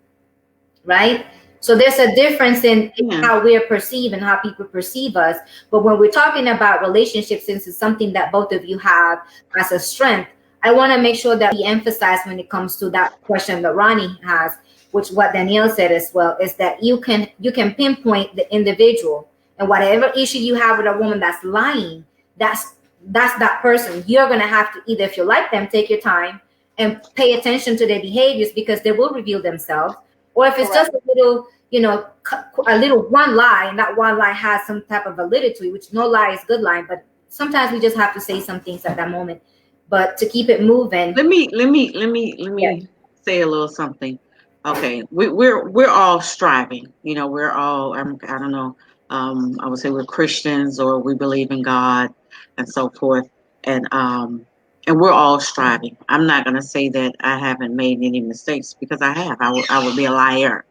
right? So there's a difference in how we're perceived and how people perceive us. But when we're talking about relationships, since it's something that both of you have as a strength, I want to make sure that we emphasize when it comes to that question that Ronnie has, which what Danielle said as well, is that you can pinpoint the individual, and whatever issue you have with a woman that's lying, that's that person. You're going to have to either, if you like them, take your time and pay attention to their behaviors because they will reveal themselves. Or if it's just a little, one lie, and that one lie has some type of validity, which no lie is good lie, but sometimes we just have to say some things at that moment. But to keep it moving. Let me say a little something. Okay, we're all striving. We're all I don't know. I would say we're Christians or we believe in God and so forth, and we're all striving. I'm not going to say that I haven't made any mistakes, because I have. I would be a liar,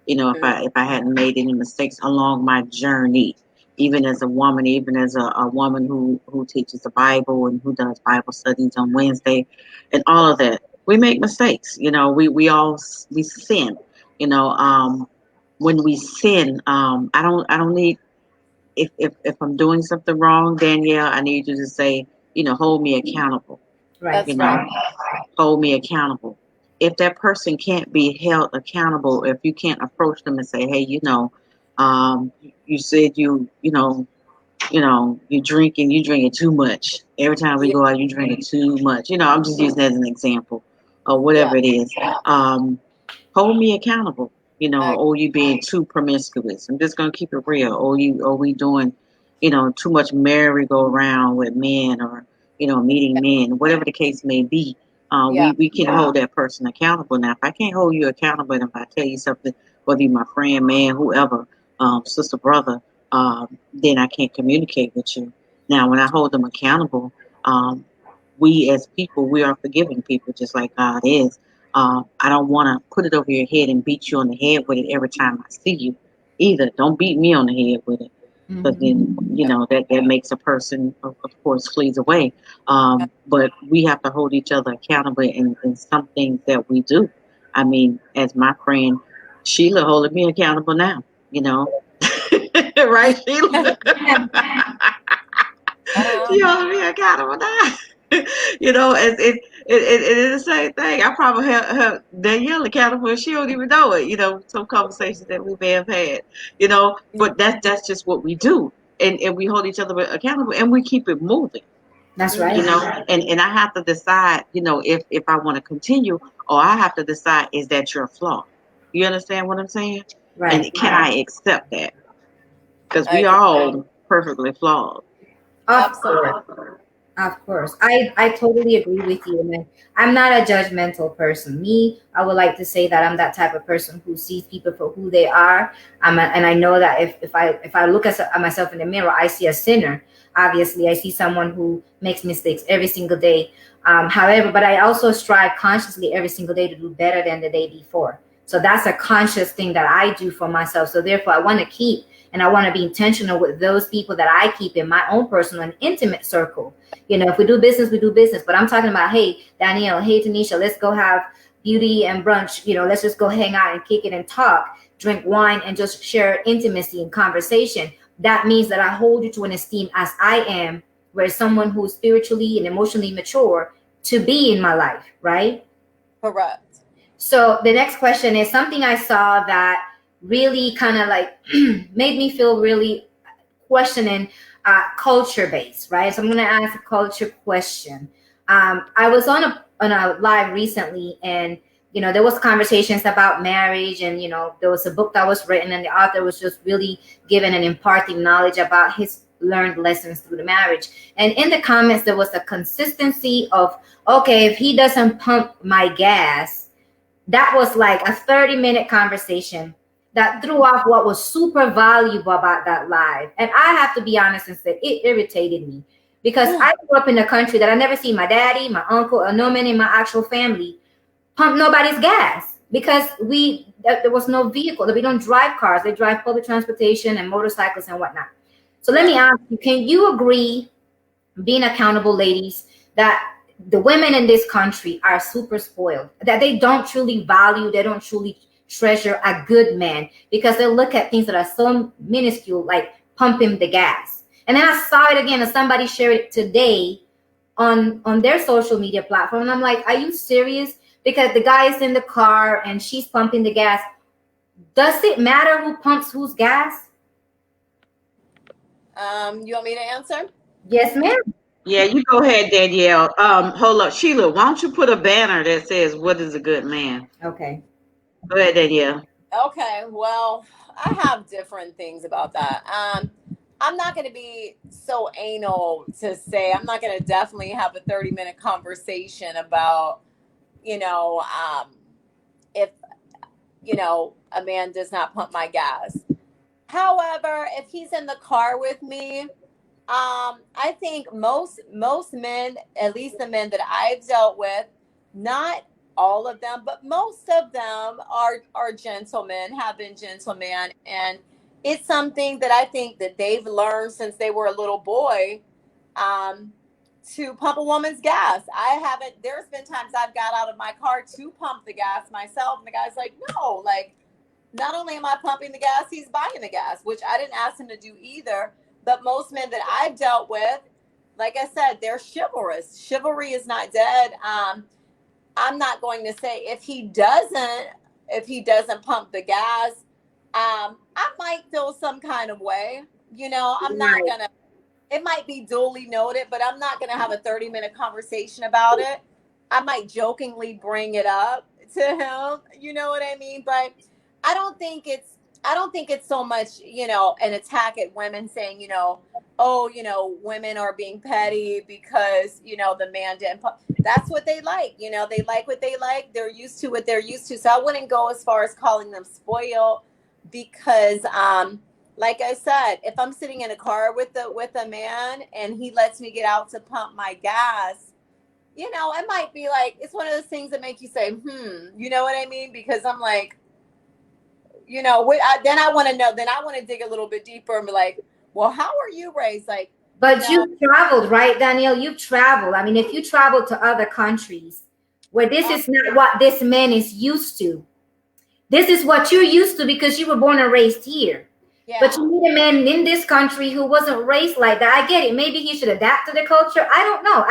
if I hadn't made any mistakes along my journey, even as a woman, even as a woman who teaches the Bible and who does Bible studies on Wednesday, and all of that. We make mistakes. We sin. When we sin, I don't need. If I'm doing something wrong, Danielle, I need you to say, hold me accountable. Right. Hold me accountable. If that person can't be held accountable, if you can't approach them and say, hey, you said you're drinking too much. Every time we go out, you're drinking too much. I'm just using that as an example or whatever it is. Hold me accountable. Or you being too promiscuous. I'm just gonna keep it real. Or we doing, too much merry-go-round with men, or meeting men, whatever the case may be. Yeah. We can hold that person accountable. Now, if I can't hold you accountable, and if I tell you something, whether you're my friend, man, whoever, sister, brother, then I can't communicate with you. Now, when I hold them accountable, we as people, we are forgiving people just like God is. I don't want to put it over your head and beat you on the head with it every time I see you either. Don't beat me on the head with it. Because then, that makes a person, of course, flees away. But we have to hold each other accountable in some things that we do. I mean, as my friend Sheila holding me accountable now, right, Sheila? She holding me accountable now. It is the same thing. I probably have Danielle accountable and she don't even know it, some conversations that we may have had, but that's just what we do. And we hold each other accountable and we keep it moving. That's right. And I have to decide, if I want to continue, or I have to decide, is that your flaw? You understand what I'm saying? Right. And can I accept that? Because we are all perfectly flawed. Of course. I totally agree with you. And I'm not a judgmental person. Me, I would like to say that I'm that type of person who sees people for who they are. And I know that if I look at myself in the mirror, I see a sinner. Obviously, I see someone who makes mistakes every single day. However, but I also strive consciously every single day to do better than the day before. So that's a conscious thing that I do for myself. So therefore, I want to keep and I want to be intentional with those people that I keep in my own personal and intimate circle. If we do business, we do business. But I'm talking about, hey, Danielle, hey, Tanisha, let's go have beauty and brunch. Let's just go hang out and kick it and talk, drink wine and just share intimacy and conversation. That means that I hold you to an esteem as I am, where someone who's spiritually and emotionally mature to be in my life, right? Correct. So the next question is something I saw that really kind of like made me feel really questioning culture based, right? So I'm going to ask a culture question. I was on a live recently, and there was conversations about marriage, and there was a book that was written, and the author was just really giving and imparting knowledge about his learned lessons through the marriage. And in the comments, there was a consistency of, okay, if he doesn't pump my gas, that was like a 30-minute conversation that threw off what was super valuable about that live. And I have to be honest and say it irritated me, because I grew up in a country that I never see my daddy, my uncle, or no man in my actual family pump nobody's gas, because there was no vehicle. We don't drive cars. They drive public transportation and motorcycles and whatnot. So let me ask you, can you agree, being accountable ladies, that the women in this country are super spoiled, that they don't truly value, they don't truly treasure a good man, because they look at things that are so minuscule, like pumping the gas? And then I saw it again, and somebody shared it today on their social media platform, and I'm like, are you serious? Because the guy is in the car and she's pumping the gas. Does it matter who pumps whose gas? You want me to answer? Yes, ma'am. Yeah, you go ahead, Danielle. Hold up, Sheila. Why don't you put a banner that says, "What is a good man?" Okay. Go ahead, Danielle. Okay. Well, I have different things about that. I'm not going to be so anal to say I'm not going to definitely have a 30-minute conversation about, if, a man does not pump my gas. However, if he's in the car with me, I think most men, at least the men that I've dealt with, not all of them, but most of them are gentlemen, have been gentlemen, and it's something that I think that they've learned since they were a little boy, to pump a woman's gas. I haven't. There's been times I've got out of my car to pump the gas myself, and the guy's like, "No, like, not only am I pumping the gas, he's buying the gas," which I didn't ask him to do either. But most men that I've dealt with, like I said, they're chivalrous. Chivalry is not dead. I'm not going to say if he doesn't pump the gas, I might feel some kind of way. I'm not gonna. It might be duly noted, but I'm not gonna have a 30-minute conversation about it. I might jokingly bring it up to him. You know what I mean? But I don't think I don't think it's so much, an attack at women saying, oh, women are being petty because, the man didn't. That's what they like. They like what they like. They're used to what they're used to. So I wouldn't go as far as calling them spoiled because, like I said, if I'm sitting in a car with a man and he lets me get out to pump my gas, it might be like, it's one of those things that make you say, you know what I mean? Because I'm like, then I want to know, then I want to dig a little bit deeper and be like, well, how are you raised? Like, But you've traveled, right, Danielle? You've traveled. I mean, if you travel to other countries where this is not what this man is used to, this is what you're used to because you were born and raised here. Yeah. But you meet a man in this country who wasn't raised like that. I get it. Maybe he should adapt to the culture. I don't know.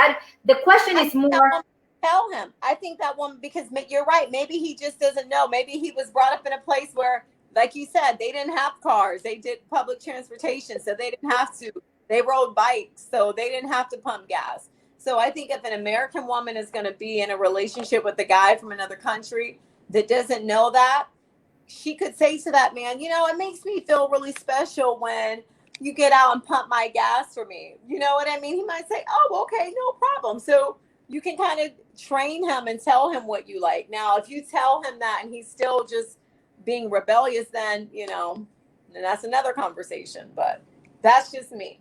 The question is more. Tell him. I think that one, because you're right. Maybe he just doesn't know. Maybe he was brought up in a place where, like you said, they didn't have cars. They did public transportation, so they didn't have to. They rode bikes, so they didn't have to pump gas. So I think if an American woman is going to be in a relationship with a guy from another country that doesn't know that, she could say to that man, it makes me feel really special when you get out and pump my gas for me. You know what I mean? He might say, oh, okay, no problem. So you can kind of train him and tell him what you like. Now, if you tell him that and he's still just being rebellious, then, then that's another conversation. But that's just me.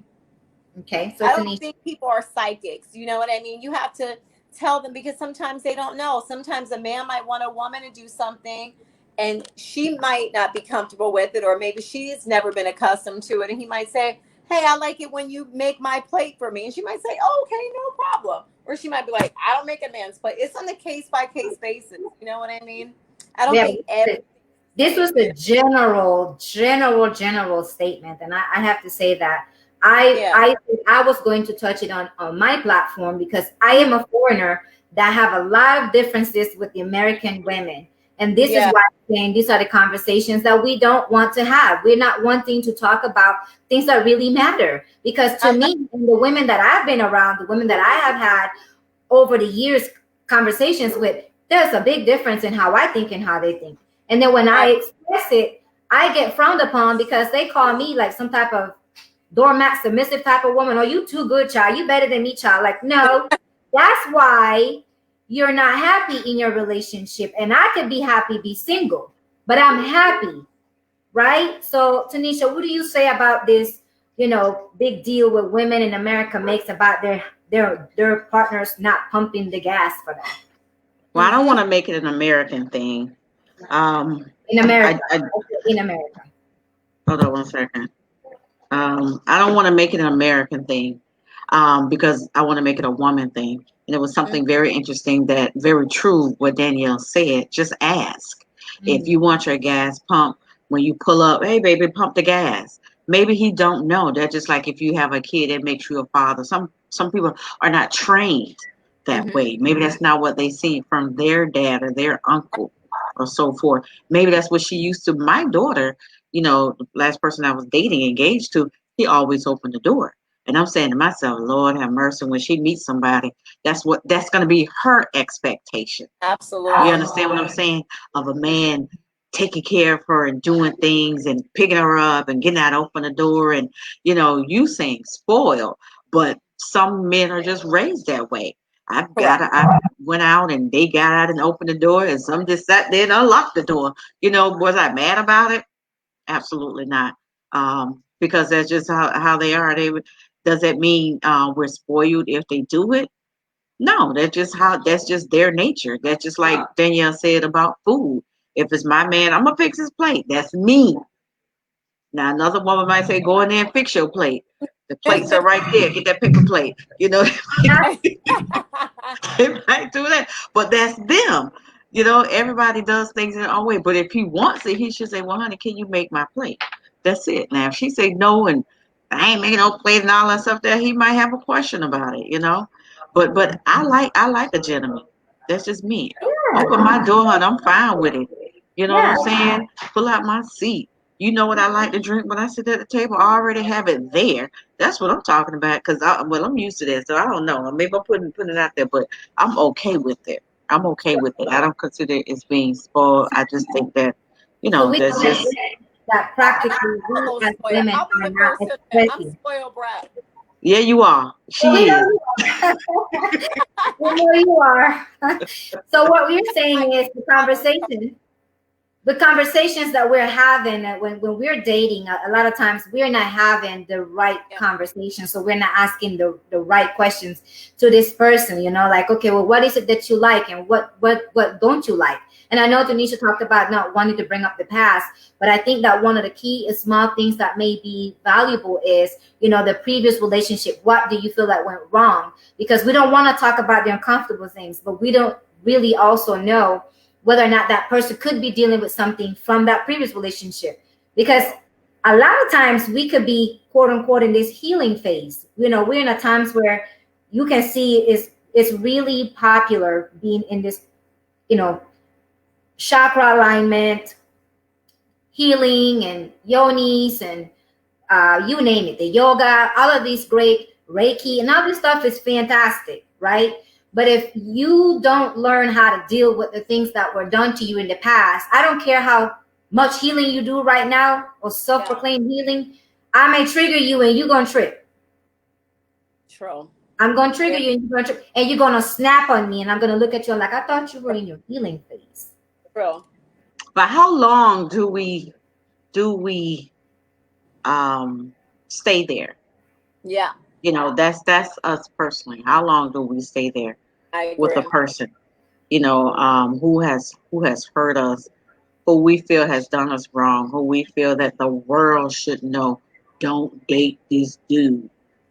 Okay. So I don't think people are psychics. You know what I mean? You have to tell them, because sometimes they don't know. Sometimes a man might want a woman to do something and she might not be comfortable with it, or maybe she's never been accustomed to it. And he might say, hey, I like it when you make my plate for me. And she might say, oh, okay, no problem. Or she might be like, I don't make a man's plate. It's on a case-by-case basis. You know what I mean? I don't think this was a general statement. And I have to say that I was going to touch it on my platform because I am a foreigner that have a lot of differences with the American women. And this is why I'm saying these are the conversations that we don't want to have. We're not wanting to talk about things that really matter. Because to me, and the women that I've been around, the women that I have had over the years conversations with, there's a big difference in how I think and how they think. And then when I express it, I get frowned upon because they call me like some type of doormat, submissive type of woman. Oh, you too good, child. You better than me, child. Like, no, that's why you're not happy in your relationship. And I could be happy, be single, but I'm happy, right? So, Tanisha, what do you say about this, big deal with women in America makes about their partners not pumping the gas for them? Well, I don't want to make it an American thing. In America. In America. Hold on 1 second. I don't want to make it an American thing because I want to make it a woman thing. And it was something very interesting, very true what Danielle said. Just ask. If you want your gas pump when you pull up, hey, baby, pump the gas. Maybe he don't know. That's just like if you have a kid, it makes you a father. Some people are not trained that way. Maybe that's not what they see from their dad or their uncle or so forth. Maybe that's what she used to. My daughter, the last person I was dating, engaged to, he always opened the door. And I'm saying to myself, Lord have mercy, when she meets somebody, that's going to be her expectation. Absolutely. You understand what I'm saying? Of a man taking care of her and doing things and picking her up and getting out, open the door. And, you saying spoiled, but some men are just raised that way. I went out and they got out and opened the door, and some just sat there and unlocked the door. Was I mad about it? Absolutely not. Because that's just how they are. Does that mean we're spoiled if they do it? No, that's just their nature. That's just like Danielle said about food. If it's my man, I'm gonna fix his plate. That's me. Now another woman might say, go in there and fix your plate. The plates are right there. Get that paper plate. They might do that. But that's them. Everybody does things in their own way. But if he wants it, he should say, well, honey, can you make my plate? That's it. Now, if she say no and I ain't making no plate and all that stuff there, he might have a question about it, But I like a gentleman. That's just me. Open my door and I'm fine with it. You know what I'm saying? Pull out my seat. You know what I like to drink when I sit at the table? I already have it there. That's what I'm talking about because I'm used to that. So I don't know. Maybe I'm putting it out there, but I'm okay with it. I'm okay with it. I don't consider it as being spoiled. I just think that, that's just. that practically we I'm as spoiled. women I'll be are the not first to admit I'm expressing. spoiled brat. Yeah, you are. She Well, we know is. you are. We know you are. So what we're saying is the conversations that we're having when we're dating, a lot of times we're not having the right Yeah. conversation. So we're not asking the right questions to this person, like, okay, well, what is it that you like and what don't you like? And I know Tanisha talked about not wanting to bring up the past, but I think that one of the key is small things that may be valuable is, the previous relationship. What do you feel that went wrong? Because we don't want to talk about the uncomfortable things, but we don't really also know whether or not that person could be dealing with something from that previous relationship. Because a lot of times we could be quote unquote in this healing phase. We're in a times where you can see it's really popular being in this, chakra alignment, healing and yonis and you name it, the yoga, all of these great Reiki and all this stuff is fantastic, right? But if you don't learn how to deal with the things that were done to you in the past, I don't care how much healing you do right now or self-proclaimed healing, I may trigger you and you're gonna trip. True. I'm gonna trigger you and you're gonna trip, and you're gonna snap on me and I'm gonna look at you like I thought you were in your healing phase. True. But how long do we stay there? Yeah. That's us personally. How long do we stay there I agree. with a person, who has hurt us, who we feel has done us wrong, who we feel that the world should know, don't date this dude.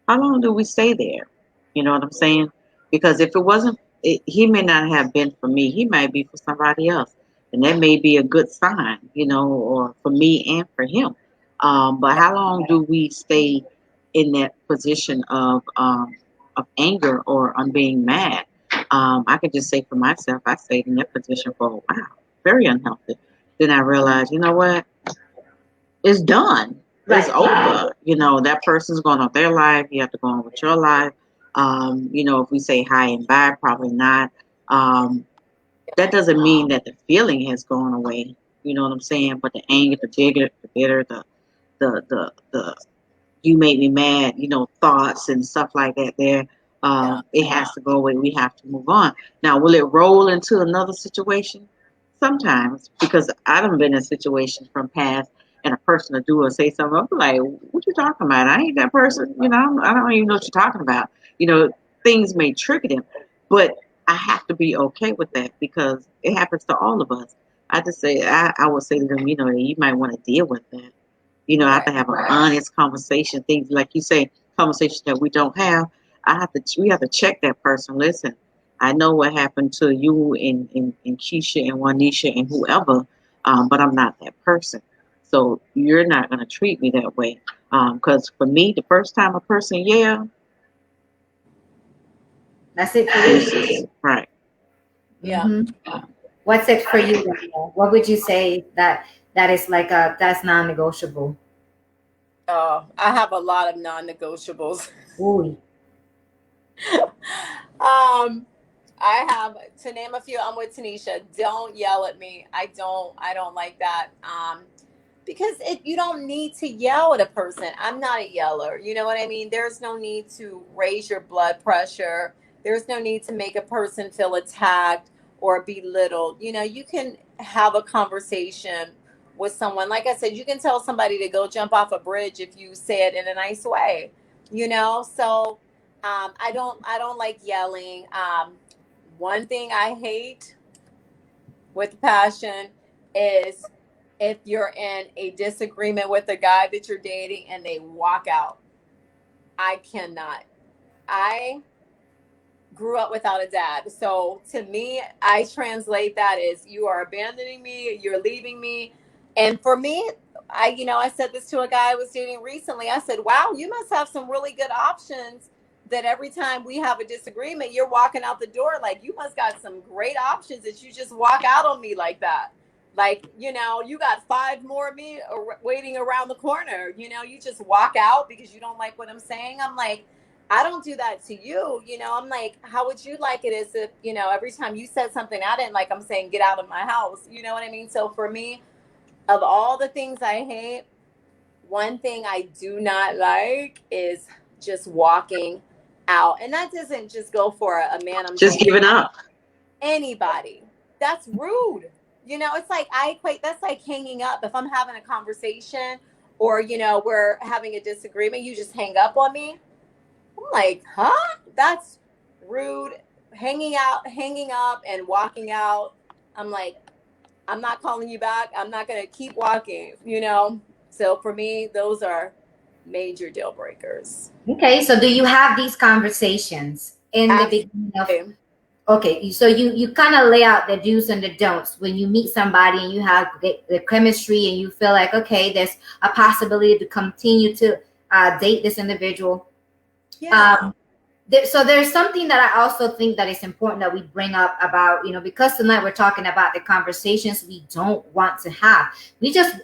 How long do we stay there? You know what I'm saying? Because if it wasn't, he may not have been for me. He might be for somebody else, and that may be a good sign, or for me and for him. But how long do we stay in that position of anger or on being mad? I could just say for myself, I stayed in that position for a while, very unhealthy. Then I realized, you know what? It's done. It's over. That person's going on their life. You have to go on with your life. If we say hi and bye, probably not. That doesn't mean that the feeling has gone away. You know what I'm saying? But the anger, the bitter, the you made me mad, thoughts and stuff like that there. It has to go away. We have to move on. Now, will it roll into another situation? Sometimes, because I've been in situations from past and a person to do or say something, I'm like, what you talking about? I ain't that person. I don't even know what you're talking about. Things may trigger them, but I have to be okay with that because it happens to all of us. I just say, I would say to them, you might want to deal with that. I have to have an honest conversation. Things like you say, conversations that we don't have. We have to check that person. Listen, I know what happened to you and Keisha and Juanisha and whoever, but I'm not that person. So you're not going to treat me that way. Because for me, the first time a person That's it for you. Right. Yeah. Mm-hmm. What's it for you? What would you say that is like that's non-negotiable? I have a lot of non-negotiables. Ooh. I have, to name a few, I'm with Tanisha. Don't yell at me. I don't like that. Because you don't need to yell at a person. I'm not a yeller. You know what I mean? There's no need to raise your blood pressure. There's no need to make a person feel attacked or belittled. You can have a conversation with someone. Like I said, you can tell somebody to go jump off a bridge if you say it in a nice way. So I don't like yelling. One thing I hate with passion is if you're in a disagreement with a guy that you're dating and they walk out. I cannot. I grew up without a dad. So to me, I translate that as you are abandoning me, you're leaving me. And for me, I said this to a guy I was dating recently. I said, wow, you must have some really good options that every time we have a disagreement, you're walking out the door. Like, you must got some great options that you just walk out on me like that. Like, you got 5 more of me waiting around the corner. You just walk out because you don't like what I'm saying. I'm like, I don't do that to you. I'm like, how would you like it as if, every time you said something I didn't like, I'm saying, get out of my house. You know what I mean? So for me, of all the things I hate, one thing I do not like is just walking out. And that doesn't just go for a man I'm Just dating. giving up. Anybody. That's rude. You know, it's like I equate that's like hanging up. If I'm having a conversation or, you know, we're having a disagreement, you just hang up on me. I'm like, huh? That's rude. Hanging up and walking out. I'm like, I'm not calling you back. I'm not going to keep walking, you know? So for me, those are major deal breakers. Okay, so do you have these conversations in the beginning of? Okay, so you kind of lay out the do's and the don'ts when you meet somebody and you have the chemistry and you feel like, okay, there's a possibility to continue to date this individual. Yeah. So there's something that I also think that is important that we bring up about, you know, because tonight we're talking about the conversations we don't want to have. We just,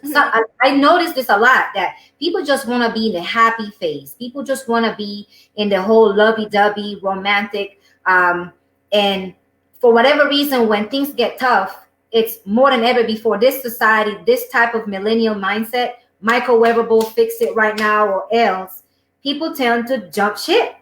I noticed this a lot, that people just want to be in the happy phase. People just want to be in the whole lovey-dovey, romantic, and for whatever reason, when things get tough, it's more than ever before. This society, this type of millennial mindset, microwavable, fix it right now or else, people tend to jump ship.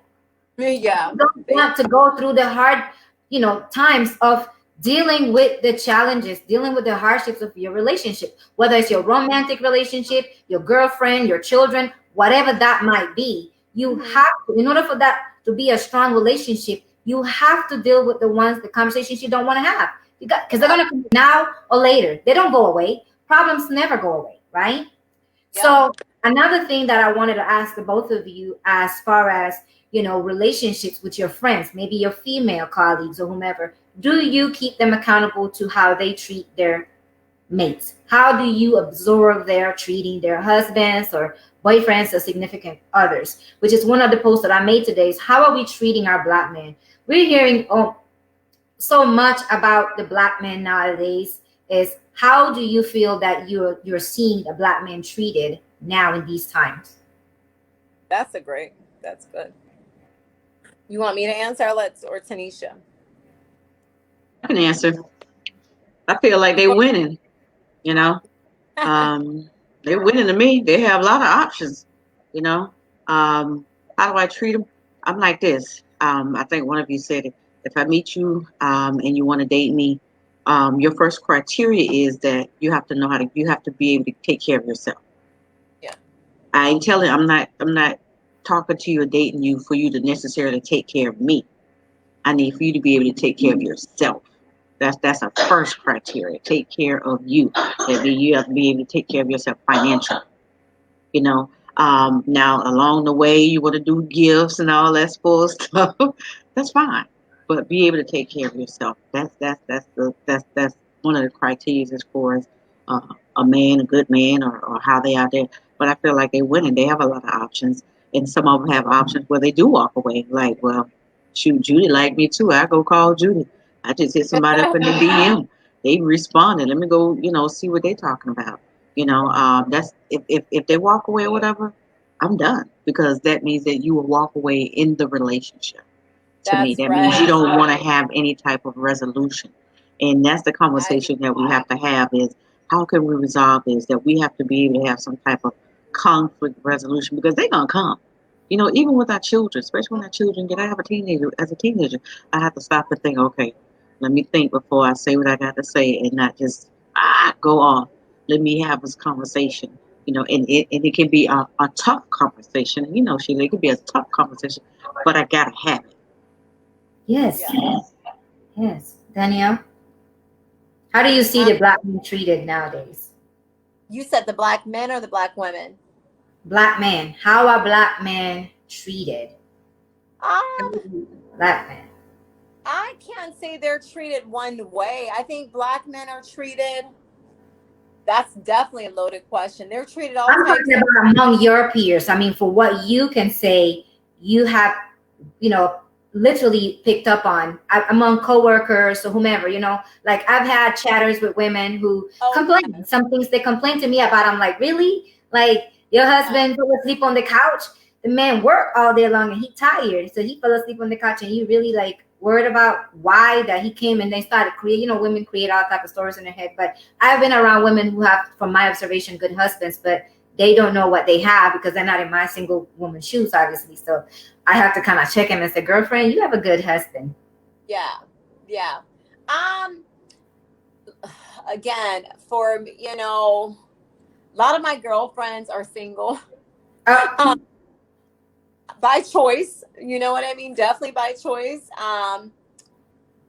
Yeah. You don't want to go through the hard, you know, times of dealing with the challenges, dealing with the hardships of your relationship, whether it's your romantic relationship, your girlfriend, your children, whatever that might be. You have to, in order for that to be a strong relationship, you have to deal with the conversations you don't want to have. You got, because they're going to come now or later. They don't go away. Problems never go away, right? Yeah. So another thing that I wanted to ask the both of you, as far as, you know, relationships with your friends, maybe your female colleagues or whomever, do you keep them accountable to how they treat their mates? How do you absorb their treating their husbands or boyfriends or significant others? Which is one of the posts that I made today, is how are we treating our Black men? We're hearing so much about the Black men nowadays. Is how do you feel that you're seeing a Black man treated now in these times? That's good. You want me to answer or Tanisha? I can answer. I feel like they're winning, you know. They're winning to me. They have a lot of options, you know. How do I treat them? I'm like this. I think one of you said it. If I meet you and you want to date me, your first criteria is that you have to know you have to be able to take care of yourself. Yeah. I ain't telling, I'm not talking to you or dating you for you to necessarily take care of me. I need for you to be able to take care of yourself. That's our first criteria. Take care of you. That means you have to be able to take care of yourself financially. You know. Now along the way you want to do gifts and all that spoil stuff. That's fine. But be able to take care of yourself. That's one of the criteria as far as a man, a good man, or how they out there. But I feel like they're winning. They have a lot of options, and some of them have options where they do walk away. Like, well, shoot, Judy liked me too. I go call Judy. I just hit somebody up in the DM. They responded. Let me go, see what they're talking about. That's if they walk away or whatever, I'm done, because that means that you will walk away in the relationship. To me, that means you don't want to have any type of resolution, and that's the conversation that we have to have: is how can we resolve this? That we have to be able to have some type of conflict resolution, because they're gonna come. Even with our children, especially when our children get. I have a teenager. As a teenager, I have to stop and think. Okay, let me think before I say what I got to say, and not just go on. Let me have this conversation. And it can be a tough conversation. Sheila, it can be a tough conversation, but I gotta have it. Yes. Danielle, how do you see the Black men treated nowadays? You said the Black men or the Black women? Black men. How are Black men treated? Black men. I can't say they're treated one way. I think Black men are treated. That's definitely a loaded question. They're treated all. I'm talking about among your peers. I mean, for what you can say, you have, literally picked up on among coworkers or whomever. Like I've had chatters with women who complain. Some things they complain to me about. I'm like, really? Like your husband fell asleep on the couch. The man worked all day long and he tired, so he fell asleep on the couch. And you really like, worried about why that he came, and they started create, women create all type of stories in their head. But I've been around women who have, from my observation, good husbands, but they don't know what they have because they're not in my single woman shoes, obviously. So I have to kind of check in and say, girlfriend, you have a good husband. Yeah. Again, for, a lot of my girlfriends are single. By choice, you know what I mean? Definitely by choice.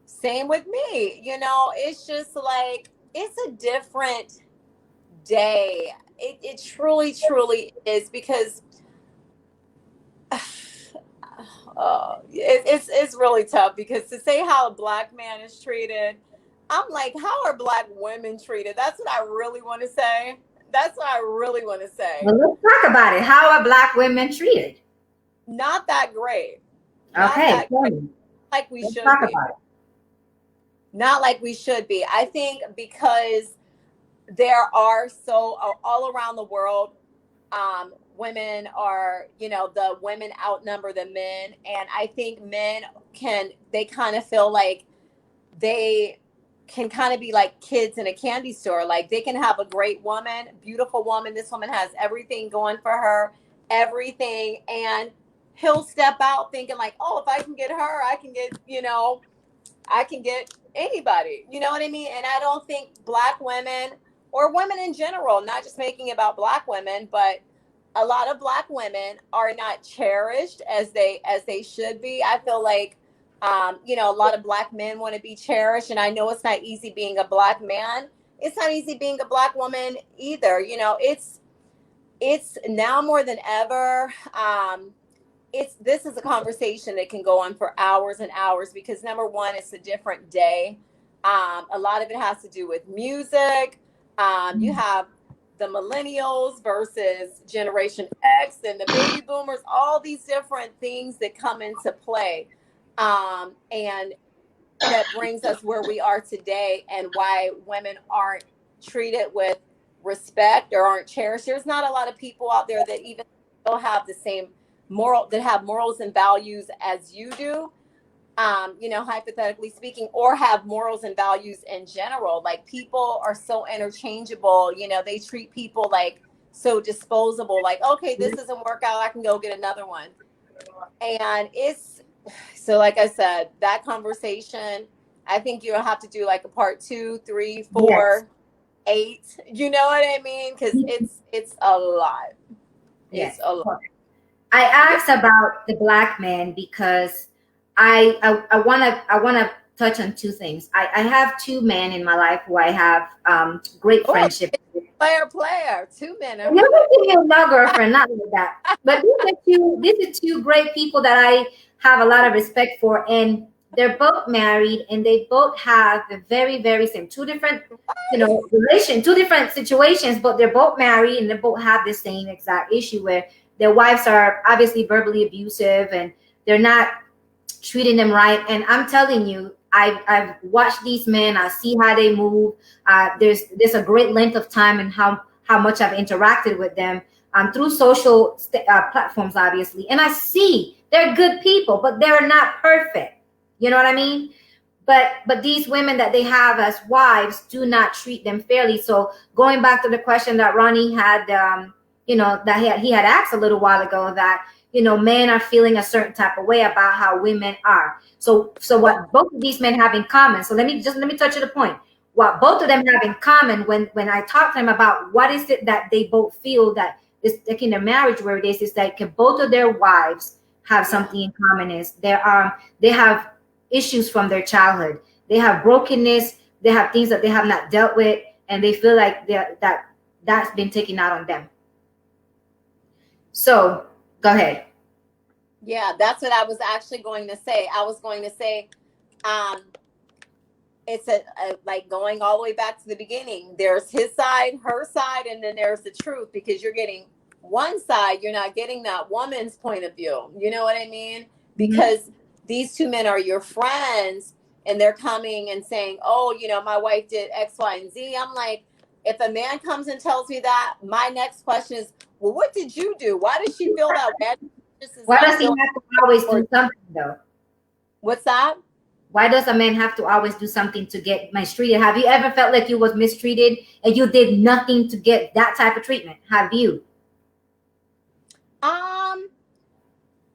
Same with me, it's just like, it's a different day. It truly, truly is, because it's really tough, because to say how a Black man is treated, I'm like, how are Black women treated? That's what I really want to say. Well, let's talk about it. How are Black women treated? Not that great. Okay. Like we let's should talk be. About it. Not like we should be. I think because there are all around the world, women are, the women outnumber the men. And I think men they kind of feel like they can kind of be like kids in a candy store. Like, they can have a great woman, beautiful woman. This woman has everything going for her, everything. And he'll step out thinking like, oh, if I can get her, I can get, I can get anybody. You know what I mean? And I don't think Black women, or women in general, not just making it about Black women, but a lot of Black women are not cherished as they should be. I feel like, a lot of Black men want to be cherished. And I know it's not easy being a Black man. It's not easy being a Black woman either. It's now more than ever. This is a conversation that can go on for hours and hours, because number one, it's a different day. A lot of it has to do with music. You have the millennials versus Generation X and the baby boomers, all these different things that come into play. And that brings us where we are today, and why women aren't treated with respect or aren't cherished. There's not a lot of people out there that even still have the same morals and values as you do, hypothetically speaking, or have morals and values in general. Like, people are so interchangeable, they treat people like so disposable, like, okay, this doesn't work out, I can go get another one. And so like I said, that conversation, I think you'll have to do like a part 2, 3, 4, 8, you know what I mean? Because it's a lot. Yes. It's a lot. I asked about the Black man because I wanna touch on two things. I have two men in my life who I have great friendship. Player, 2 men. My girlfriend, not like that. But these are two great people that I have a lot of respect for, and they're both married, and they both have the very, very same, two different, two different situations, but they're both married, and they both have the same exact issue where their wives are obviously verbally abusive, and they're not treating them right. And I'm telling you, I've watched these men. I see how they move. There's a great length of time and how much I've interacted with them through social platforms, obviously. And I see they're good people, but they're not perfect. You know what I mean? But these women that they have as wives do not treat them fairly. So going back to the question that Ronnie had, that he had asked a little while ago, that men are feeling a certain type of way about how women are. So what both of these men have in common. So let me touch on the point. What both of them have in common, when I talk to them about what is it that they both feel that is like in their marriage where it is that both of their wives have something in common, is they have issues from their childhood. They have brokenness. They have things that they have not dealt with, and they feel like that's been taken out on them. So go ahead. Yeah, that's what I was actually going to say. I was going to say, it's a like going all the way back to the beginning. There's his side, her side, and then there's the truth, because you're getting one side, you're not getting that woman's point of view. You know what I mean? Because these two men are your friends, and they're coming and saying, oh, my wife did X, Y, and Z. I'm like, if a man comes and tells me that, my next question is, well, what did you do? Why does she feel that way? Why does he have to always do something, though? What's that? Why does a man have to always do something to get mistreated? Have you ever felt like you was mistreated and you did nothing to get that type of treatment? Have you?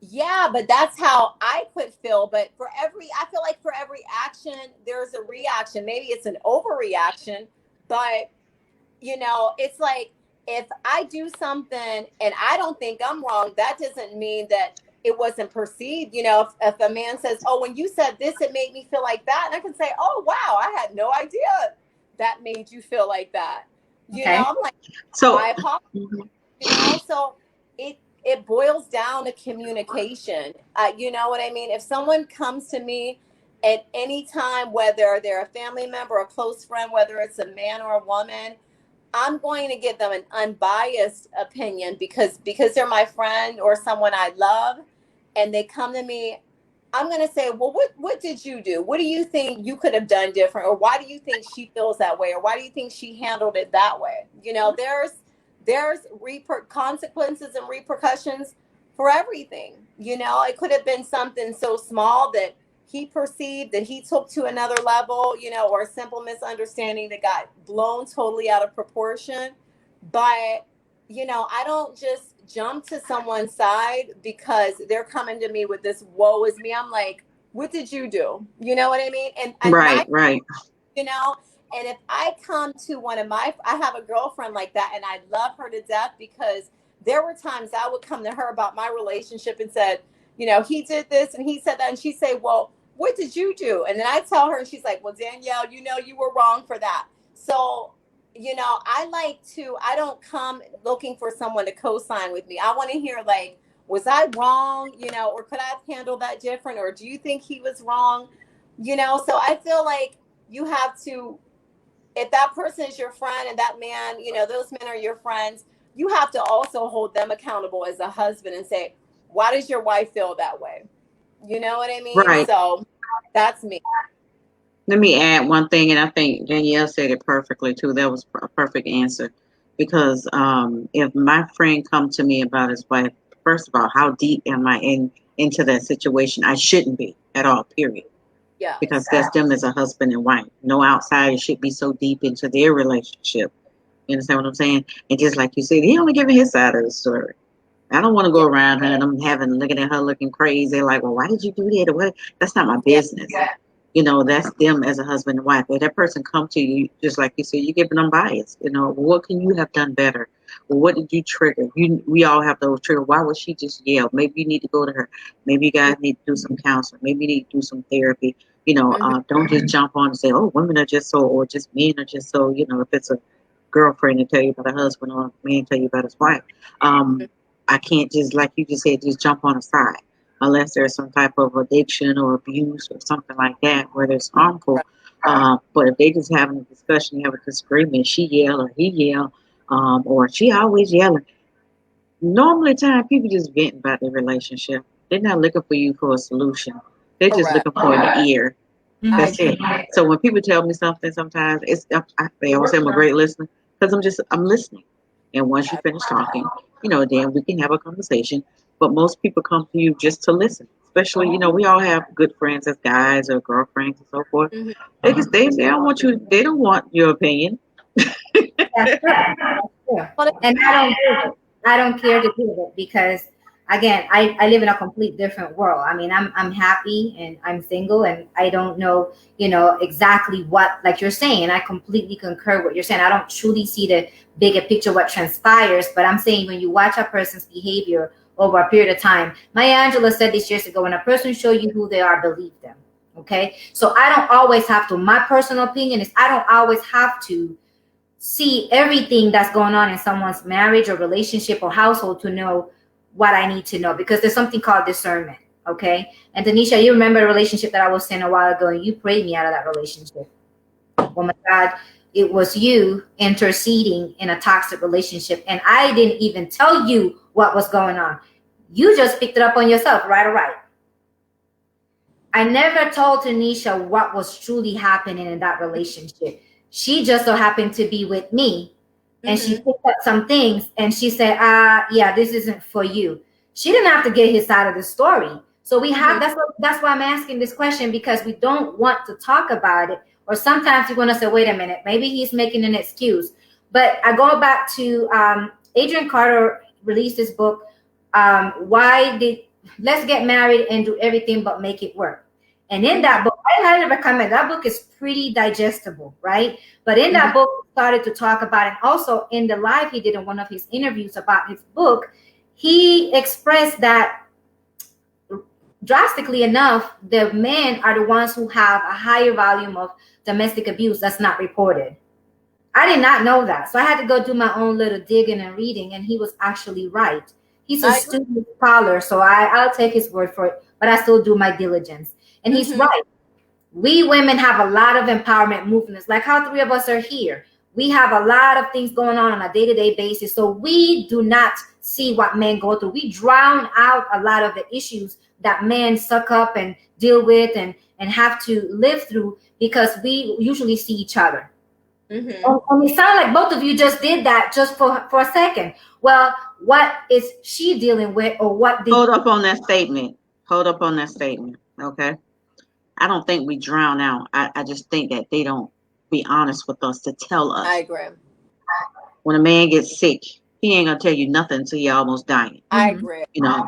Yeah, but that's how I could feel. But I feel like for every action, there's a reaction. Maybe it's an overreaction, but it's like if I do something and I don't think I'm wrong, that doesn't mean that it wasn't perceived. If a man says, "Oh, when you said this, it made me feel like that," and I can say, "Oh, wow, I had no idea that made you feel like that." I'm like, So, I apologize. So it boils down to communication. You know what I mean? If someone comes to me at any time, whether they're a family member, a close friend, whether it's a man or a woman, I'm going to give them an unbiased opinion because they're my friend or someone I love, and they come to me. I'm going to say, well, what did you do? What do you think you could have done different? Or why do you think she feels that way? Or why do you think she handled it that way? There's consequences and repercussions for everything. It could have been something so small that he perceived that he took to another level, or a simple misunderstanding that got blown totally out of proportion. But, I don't just jump to someone's side because they're coming to me with this woe is me. I'm like, what did you do? You know what I mean? And right. And if I come to I have a girlfriend like that, and I love her to death because there were times I would come to her about my relationship and said, he did this and he said that. And she'd say, well, what did you do? And then I tell her and she's like, well, Danielle, you were wrong for that. So, I don't come looking for someone to co-sign with me. I want to hear like, was I wrong? Or could I have handled that different? Or do you think he was wrong? So I feel like you have to, if that person is your friend and that man, those men are your friends, you have to also hold them accountable as a husband and say, why does your wife feel that way? You know what I mean? Right. So that's me. Let me add one thing, and I think Danielle said it perfectly too. That was a perfect answer. Because if my friend come to me about his wife, first of all, how deep am I into that situation? I shouldn't be at all, period. Yeah. Because that's them as a husband and wife. No outsider should be so deep into their relationship. You understand what I'm saying? And just like you said, he only giving his side of the story. I don't want to go around her and I'm looking at her looking crazy, like, well, why did you do that? Or what? That's not my business. Yeah. That's them as a husband and wife. If that person come to you, just like you said, you give them bias. What can you have done better? Well, what did you trigger? We all have those triggers. Why would she just yell? Maybe you need to go to her. Maybe you guys need to do some counseling. Maybe you need to do some therapy. Don't just jump on and say, oh, women are just so, or just men are just so, if it's a girlfriend to tell you about a husband or a man tell you about his wife. I can't just, like you just said, just jump on the side. Unless there's some type of addiction or abuse or something like that where it's harmful. But if they just having a discussion, have a disagreement, she yell or he yell, or she always yelling. Normally, people just venting about their relationship. They're not looking for you for a solution. They're just looking for an ear. That's it. So when people tell me something, sometimes they always say I'm a great listener because I'm listening. And once you finish talking, then we can have a conversation. But most people come to you just to listen. Especially, we all have good friends as guys or girlfriends and so forth. Mm-hmm. They don't want you. They don't want your opinion. That's true. And I don't care to do it because, again, I live in a complete different world. I mean, I'm happy and I'm single and I don't know, exactly what, like you're saying, I completely concur with what you're saying. I don't truly see the bigger picture, what transpires, but I'm saying when you watch a person's behavior over a period of time, Maya Angelou said this years ago, when a person show you who they are, believe them. Okay. So I don't always have to, my personal opinion is I don't always have to see everything that's going on in someone's marriage or relationship or household to know what I need to know, because there's something called discernment. Okay. And Tanisha, you remember the relationship that I was saying a while ago, and you prayed me out of that relationship. Oh my God, it was you interceding in a toxic relationship. And I didn't even tell you what was going on. You just picked it up on yourself, right or right. I never told Tanisha what was truly happening in that relationship. She just so happened to be with me. And she picked up some things and she said, yeah, this isn't for you. She didn't have to get his side of the story. So we have, that's why I'm asking this question, because we don't want to talk about it. Or sometimes you want to say, wait a minute, maybe he's making an excuse. But I go back to Adrian Carter released this book, Let's Get Married and Do Everything But Make It Work. And in that book, I highly recommend, that book is pretty digestible, right? But in that book, he started to talk about it. Also in the live he did in one of his interviews about his book, he expressed that drastically enough, the men are the ones who have a higher volume of domestic abuse that's not reported. I did not know that. So I had to go do my own little digging and reading, and he was actually right. He's a student scholar, so I'll take his word for it, but I still do my diligence. And he's right. We women have a lot of empowerment movements, like how three of us are here. We have a lot of things going on a day-to-day basis. So we do not see what men go through. We drown out a lot of the issues that men suck up and deal with and have to live through, because we usually see each other. And it sounds like both of you just did that just for a second. Well, what is she dealing with, or what? Hold up on that statement. Okay. I don't think we drown out. I just think that they don't be honest with us to tell us. I agree. When a man gets sick, he ain't gonna tell you nothing until you're almost dying. I agree. You know,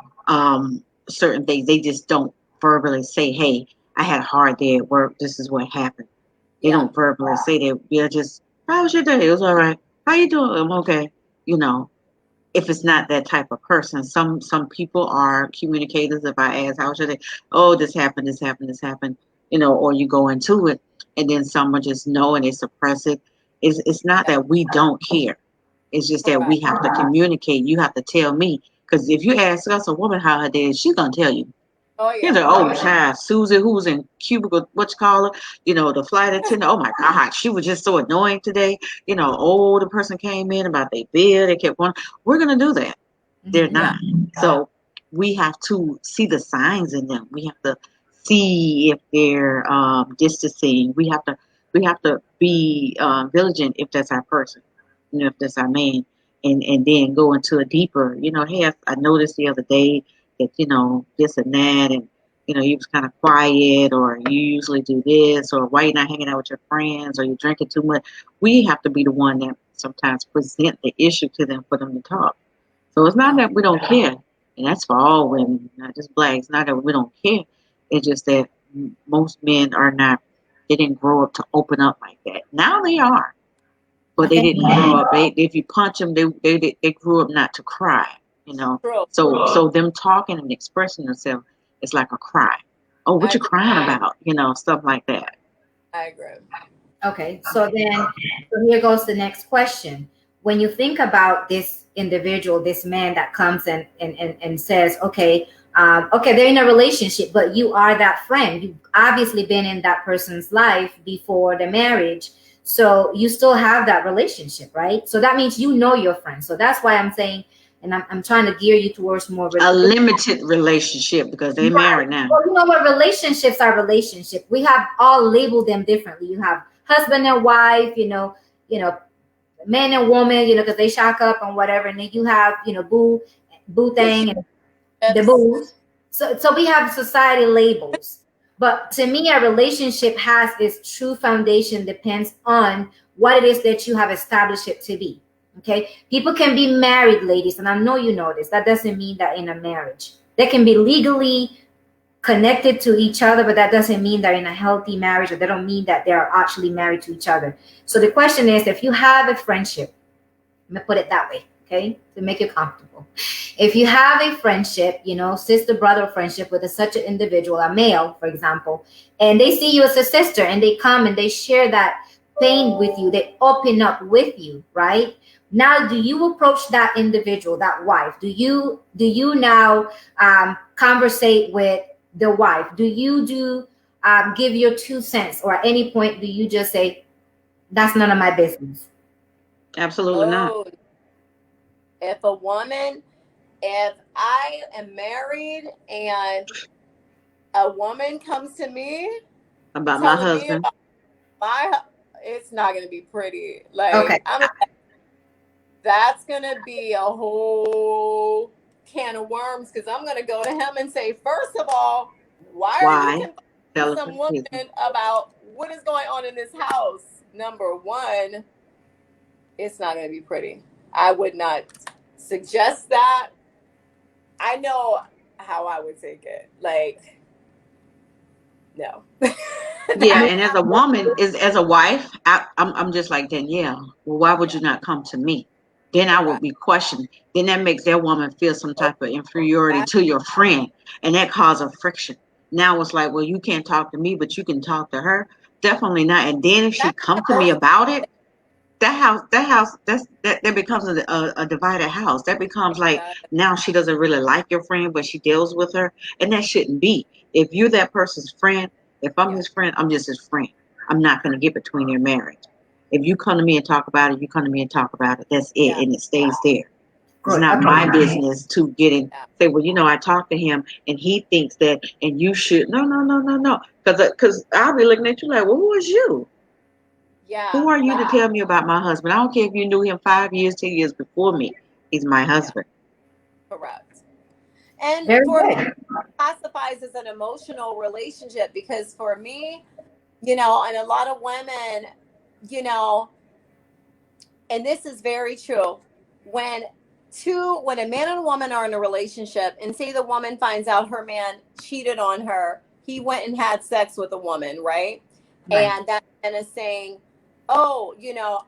certain things they just don't verbally say, hey, I had a hard day at work, this is what happened. They don't verbally say that. They're just, how was your day? It was all right. How you doing? I'm okay. You know, if it's not that type of person, some people are communicators. If I ask, how was your day? Oh, this happened. You know, or you go into it, and then someone just know and they suppress it. It's not that we don't care. It's just that we have to communicate. You have to tell me, because if you ask us, a woman, how her day is, she's gonna tell you. Oh, yeah. Here's an old child, Susie, who's in cubicle, what you call her, you know, the flight attendant. Oh my God, she was just so annoying today. You know, the person came in about their bill. They kept going. We're going to do that. They're not. So we have to see the signs in them. We have to see if they're distancing. We have to be vigilant if that's our person, you know, if that's our man, and then go into a deeper, you know, hey, I noticed the other day that, you know, this and that, and, you know, you was kind of quiet, or you usually do this, or why you're not hanging out with your friends, or you're drinking too much. We have to be the one that sometimes present the issue to them for them to talk. So it's not that we don't care, and that's for all women, not just black. It's not that we don't care. It's just that most men are not, they didn't grow up to open up like that. Now they are, but they didn't grow up. If you punch them, they grew up not to cry. You know, so them talking and expressing themselves is like a cry. Oh, what you crying about? You know, stuff like that. I agree. Okay, so here goes the next question. When you think about this individual, this man that comes and says, okay, they're in a relationship, but you are that friend. You've obviously been in that person's life before the marriage, so you still have that relationship, right? So that means you know your friend. So that's why I'm saying, and I'm trying to gear you towards more a limited relationship, because they're married now. Well, you know what? Relationships are relationships. We have all labeled them differently. You have husband and wife, you know, man and woman, you know, because they shack up and whatever. And then you have, you know, boo thing and the booze. So we have society labels. But to me, a relationship has its true foundation depends on what it is that you have established it to be. Okay, people can be married, ladies, and I know you know this. That doesn't mean that in a marriage. They can be legally connected to each other, but that doesn't mean they're in a healthy marriage, or they don't mean that they're actually married to each other. So the question is, if you have a friendship, I'm gonna put it that way, okay, to make it comfortable. If you have a friendship, you know, sister-brother friendship with such an individual, a male, for example, and they see you as a sister, and they come and they share that pain with you, they open up with you, right? Now, do you approach that individual, that wife? Do you now conversate with the wife? Do you give your 2 cents, or at any point do you just say, that's none of my business? Absolutely not. If I am married and a woman comes to me about my husband, it's not going to be pretty. Like, okay. that's going to be a whole can of worms because I'm going to go to him and say, first of all, why are you Why? confusing some woman about what is going on in this house? Number one, it's not going to be pretty. I would not suggest that. I know how I would take it. Like, no. Yeah, and as a woman, as a wife, I'm just like Danielle. Well, why would you not come to me? Then I would be questioned. Then that makes that woman feel some type of inferiority to your friend, and that causes friction. Now it's like, well, you can't talk to me, but you can talk to her. Definitely not. And then if she come to me about it, that becomes a divided house. That becomes like now she doesn't really like your friend, but she deals with her, and that shouldn't be. If you're that person's friend, if I'm his friend, I'm just his friend. I'm not going to get between their marriage. If you come to me and talk about it, you come to me and talk about it. That's it, and it stays there. It's not my business to get in. Say, well, I talked to him, and he thinks that, and you should. No. Because I'll be looking at you like, well, who is you? Yeah. Who are you to tell me about my husband? I don't care if you knew him 5 years, 10 years before me. He's my husband. Correct. And Very for good. me, it classifies as an emotional relationship because for me, and a lot of women, and this is very true, when a man and a woman are in a relationship and say the woman finds out her man cheated on her, he went and had sex with a woman, right? And that man is saying, oh,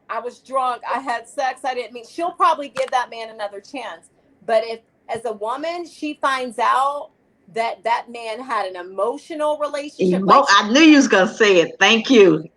I was drunk, I had sex, I didn't mean, she'll probably give that man another chance. But if as a woman she finds out that that man had an emotional relationship, I knew you was gonna say it. Thank you.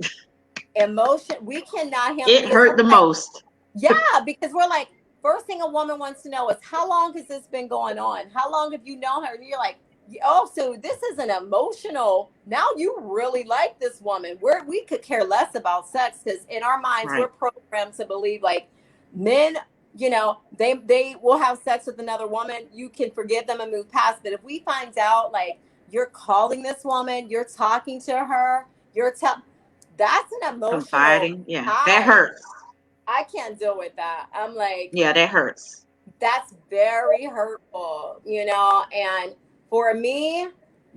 Emotion, we cannot handle It hurt the most. Yeah, because we're like, first thing a woman wants to know is how long has this been going on? How long have you known her? And you're like, oh, so this is an emotional. Now you really like this woman. We could care less about sex because in our minds we're programmed to believe like men, they will have sex with another woman. You can forgive them and move past. But if we find out like you're calling this woman, you're talking to her, that's an emotional. Confiding, that hurts. I can't deal with that. I'm like, yeah, that hurts. That's very hurtful, and for me,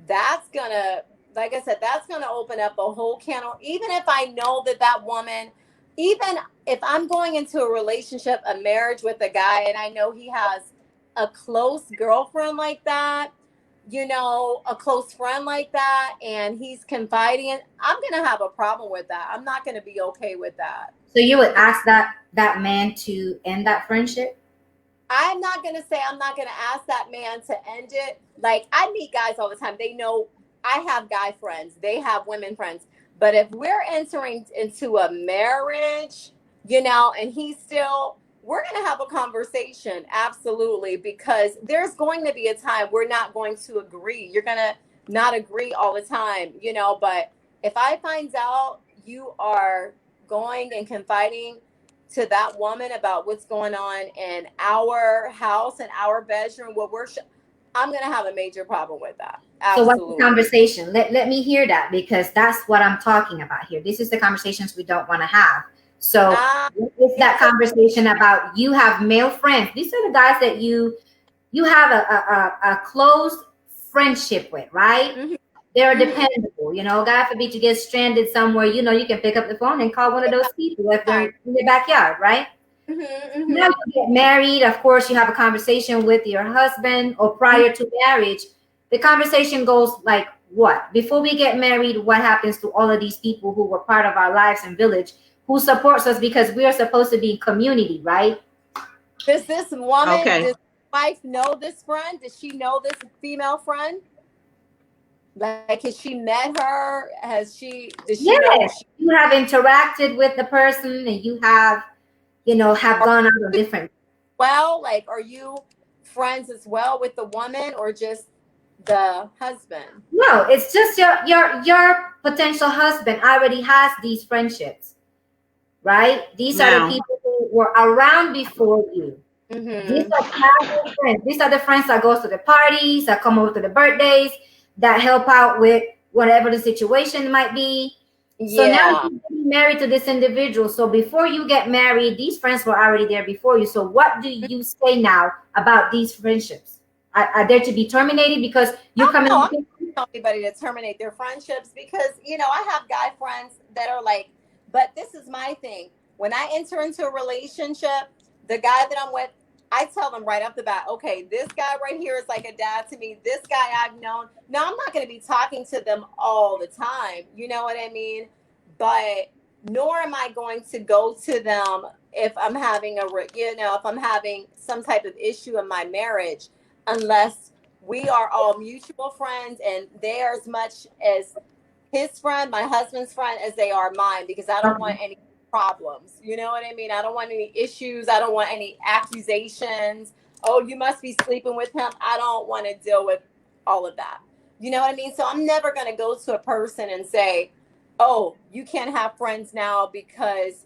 that's gonna, like I said, that's gonna open up a whole can of, even if I know that woman, even if I'm going into a relationship, a marriage with a guy, and I know he has a close girlfriend like that, a close friend like that, and he's confiding, I'm gonna have a problem with that. I'm not gonna be okay with that. So you would ask that man to end that friendship? I'm not going to say I'm not going to ask that man to end it. Like, I meet guys all the time. They know I have guy friends. They have women friends. But if we're entering into a marriage, and he's still, we're going to have a conversation. Absolutely. Because there's going to be a time we're not going to agree. You're going to not agree all the time, but if I find out you are going and confiding to that woman about what's going on in our house and our bedroom, I'm going to have a major problem with that. Absolutely. So what's the conversation? Let me hear that, because that's what I'm talking about here. This is the conversations we don't want to have. So it's that conversation about, you have male friends. These are the guys that you have a close friendship with, right? Mm-hmm. They're dependable, God forbid you get stranded somewhere, you can pick up the phone and call one of those people if they're in your backyard, right? Mm-hmm. Now you get married, of course, you have a conversation with your husband, or prior to marriage, the conversation goes like what? Before we get married, what happens to all of these people who were part of our lives and village, who supports us, because we are supposed to be in community, right? Does this woman, does wife know this friend? Does she know this female friend? Like, has she met her? Does she know you have interacted with the person, and you have, have gone out on different. Well, like, are you friends as well with the woman, or just the husband? No, it's just your potential husband already has these friendships, right? These are the people who were around before you. Mm-hmm. These are casual friends. These are the friends that goes to the parties, that come over to the birthdays, that help out with whatever the situation might be. So now you're married to this individual. So before you get married, these friends were already there before you. So what do you say now about these friendships? are there to be terminated because you're coming? No, I don't tell anybody to terminate their friendships because, I have guy friends that are like, but this is my thing. When I enter into a relationship, the guy that I'm with, I tell them right off the bat, okay, this guy right here is like a dad to me. This guy I've known. Now, I'm not going to be talking to them all the time. You know what I mean? But nor am I going to go to them if I'm having if I'm having some type of issue in my marriage, unless we are all mutual friends and they're as much as his friend, my husband's friend, as they are mine, because I don't want any problems. You know what I mean? I don't want any issues. I don't want any accusations. Oh, you must be sleeping with him. I don't want to deal with all of that. You know what I mean? So I'm never going to go to a person and say, oh, you can't have friends now because,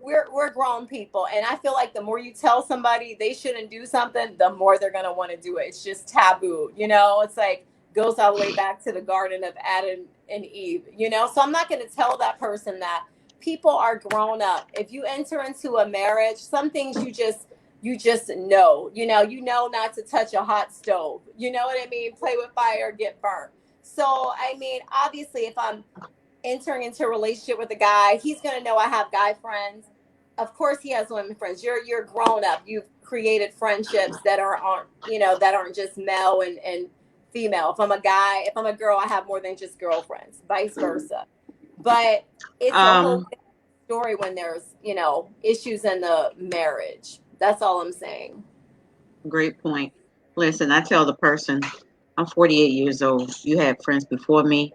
we're grown people. And I feel like the more you tell somebody they shouldn't do something, the more they're going to want to do it. It's just taboo. It's like goes all the way back to the Garden of Adam and Eve, So I'm not going to tell that person that. People are grown up. If you enter into a marriage, some things you just know, not to touch a hot stove. You know what I mean? Play with fire, get burnt. So, I mean, obviously, if I'm entering into a relationship with a guy, he's going to know I have guy friends. Of course, he has women friends. You're grown up. You've created friendships that aren't just male and female. If I'm a guy, if I'm a girl, I have more than just girlfriends, vice versa. But it's a whole story when there's, issues in the marriage. That's all I'm saying. Great point. Listen, I tell the person, I'm 48 years old. You had friends before me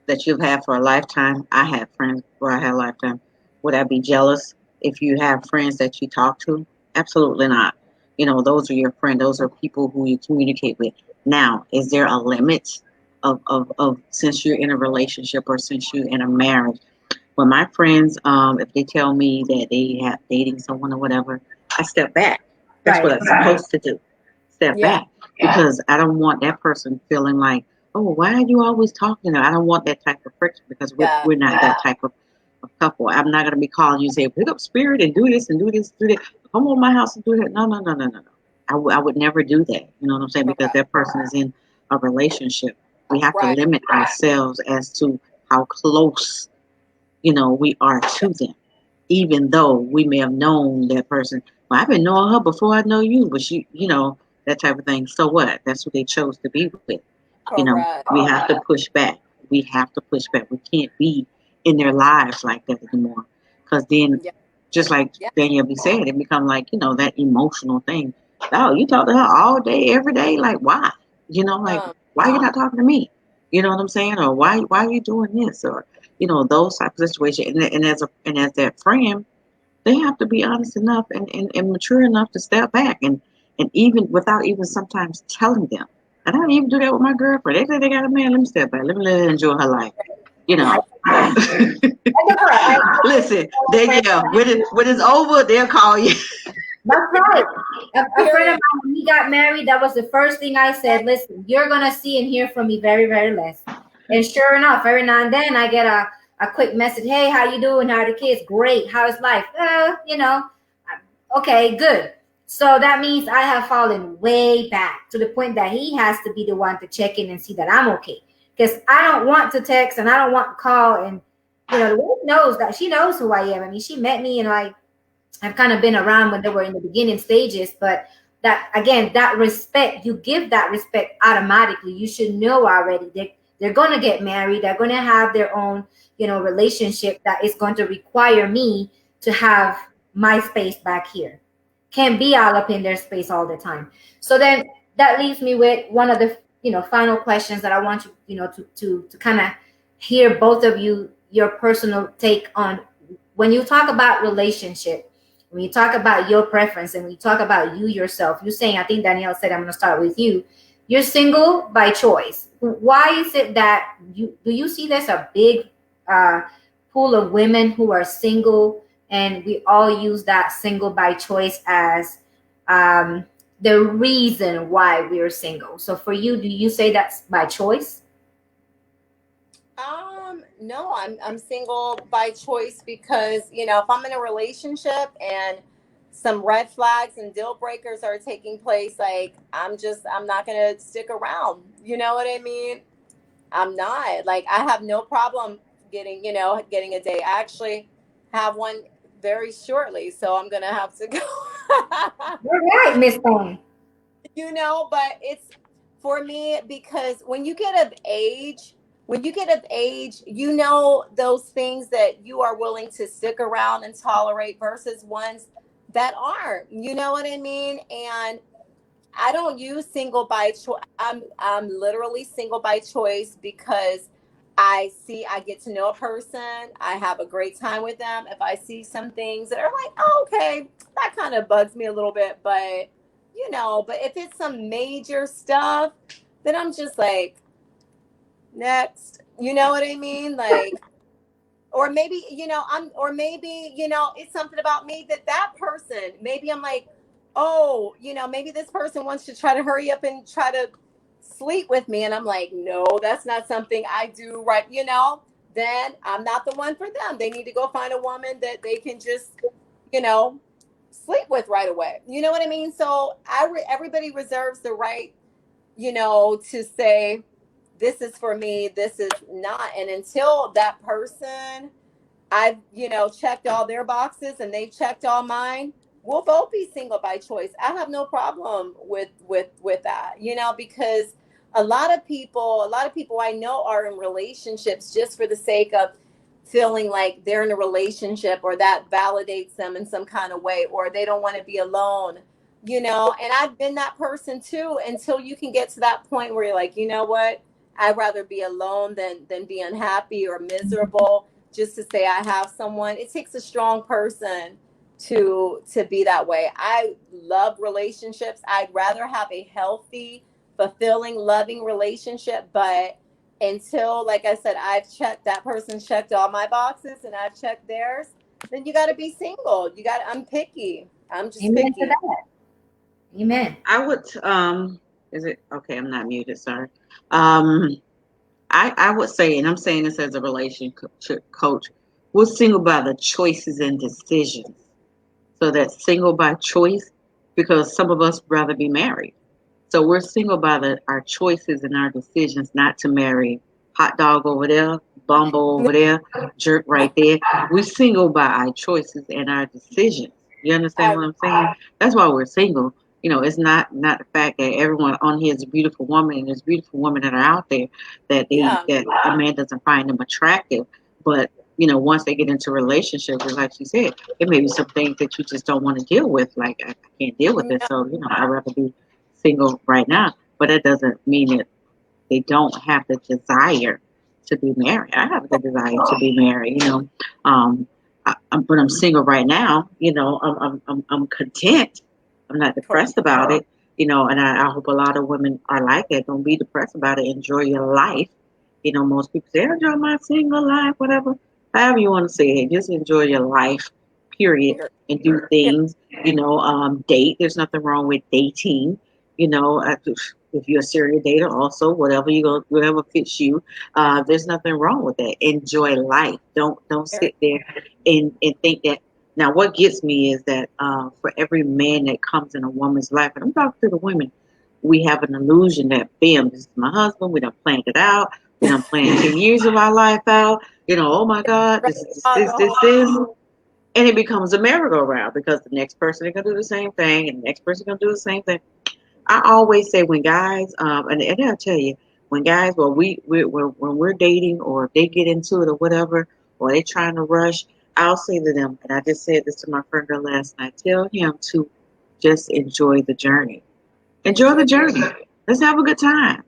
that you've had for a lifetime. I had friends before I had a lifetime. Would I be jealous if you have friends that you talk to? Absolutely not. Those are your friends. Those are people who you communicate with. Now, is there a limit of since you're in a relationship or since you're in a marriage? When my friends, if they tell me that they have dating someone or whatever, I step back. That's what I'm supposed to do. Step back. Because I don't want that person feeling like, oh, why are you always talking to her? I don't want that type of friction because we're not that type of couple. I'm not going to be calling you and say, pick up spirit and do this and do this, do that. Come on my house and do that. No. I would never do that. You know what I'm saying? Because that person is in a relationship. We have to limit ourselves as to how close, we are to them. Even though we may have known that person. Well, I've been knowing her before I know you, but that type of thing. So what? That's who they chose to be with. We have to push back. We can't be in their lives like that anymore. Because then, just like Danielle be saying, it become like, that emotional thing. Oh, you talk to her all day, every day? Like, why? Why you not talking to me? You know what I'm saying? Or why are you doing this? Or, those type of situations. And as that friend, they have to be honest enough and mature enough to step back and even without even sometimes telling them. And I don't even do that with my girlfriend. They say they got a man, let me step back. Let me let her enjoy her life. Listen, when it's over, they'll call you. That's right. A friend of mine, when he got married, that was the first thing I said. Listen, you're going to see and hear from me very, very less. And sure enough, every now and then I get a quick message. Hey, how you doing? How are the kids? Great. How's life? Okay, good. So that means I have fallen way back to the point that he has to be the one to check in and see that I'm okay. Because I don't want to text and I don't want to call. And, the wife knows that. She knows who I am. I mean, she met me and I've kind of been around when they were in the beginning stages. But that, again, that respect, you give that respect automatically. You should know already. They're going to get married. They're going to have their own, relationship that is going to require me to have my space back here. Can't be all up in their space all the time. So then that leaves me with one of the, final questions that I want you, to kind of hear both of you, your personal take on when you talk about relationship, when you talk about your preference and when you talk about you yourself. You're saying, I think Danielle said, I'm going to start with you. You're single by choice. Why is it that do you see there's a big pool of women who are single, and we all use that single by choice as the reason why we're single? So for you, do you say that's by choice? No, I'm single by choice because, if I'm in a relationship and some red flags and deal breakers are taking place, like I'm not gonna stick around. You know what I mean? I'm not, like, I have no problem getting, getting a date. I actually have one very shortly, so I'm gonna have to go. You're right, Miss Thorne. But it's for me because when you get of age, those things that you are willing to stick around and tolerate versus ones that aren't. You know what I mean? And I don't use single by choice. I'm literally single by choice because I get to know a person, I have a great time with them. If I see some things that are like, oh, okay, that kind of bugs me a little bit, but but if it's some major stuff, then I'm just like, next. You know what I mean? Like, or maybe it's something about me that person, maybe I'm like, oh, maybe this person wants to try to hurry up and try to sleep with me, and I'm like, no, that's not something I do, right? Then I'm not the one for them. They need to go find a woman that they can just you know sleep with right away. You know what I mean? So everybody reserves the right, to say, this is for me, this is not. And until that person, I've, checked all their boxes and they checked all mine, we'll both be single by choice. I have no problem with that, because a lot of people I know are in relationships just for the sake of feeling like they're in a relationship, or that validates them in some kind of way, or they don't want to be alone. And I've been that person too, until you can get to that point where you're like, you know what, I'd rather be alone than be unhappy or miserable just to say I have someone. It takes a strong person to be that way. I love relationships. I'd rather have a healthy, fulfilling, loving relationship, but until, like I said, that person's checked all my boxes and I've checked theirs, then you got to be single. I'm picky. I'm just Amen to picky. that. Amen. I would, is it okay? I'm not muted, sorry. Um, I would say, and I'm saying this as a relationship coach, we're single by the choices and decisions. So that's single by choice, because some of us rather be married. So we're single by our choices and our decisions not to marry hot dog over there, bumble over there, jerk right there. We're single by our choices and our decisions. You understand I, what I'm saying? That's why we're single. It's not the fact that everyone on here is a beautiful woman, and there's beautiful women that are out there yeah. that a man doesn't find them attractive. But once they get into a relationship, just like she said, it may be some things that you just don't want to deal with. Like, I can't deal with this, so I'd rather be single right now. But that doesn't mean that they don't have the desire to be married. I have the desire to be married. But I'm single right now. I'm content. I'm not depressed about it. And I hope a lot of women are like that. Don't be depressed about it. Enjoy your life. Most people say, enjoy my single life, whatever. However you want to say it, just enjoy your life, period, and do things. Date. There's nothing wrong with dating. If you're a serial dater, also whatever fits you. There's nothing wrong with that. Enjoy life. Don't sit there and think that. Now, what gets me is that for every man that comes in a woman's life, and I'm talking to the women, we have an illusion that, bam, this is my husband. We done planned it out. We done planned 10 years of our life out. Oh my God, this. And it becomes a merry-go-round, because the next person is going to do the same thing, and the next person is going to do the same thing. I always say, when guys, and I'll tell you, when guys, well, when we're dating, or if they get into it or whatever, or they're trying to rush, I'll say to them, and I just said this to my friend last night, tell him to just enjoy the journey. Enjoy the journey. Let's have a good time.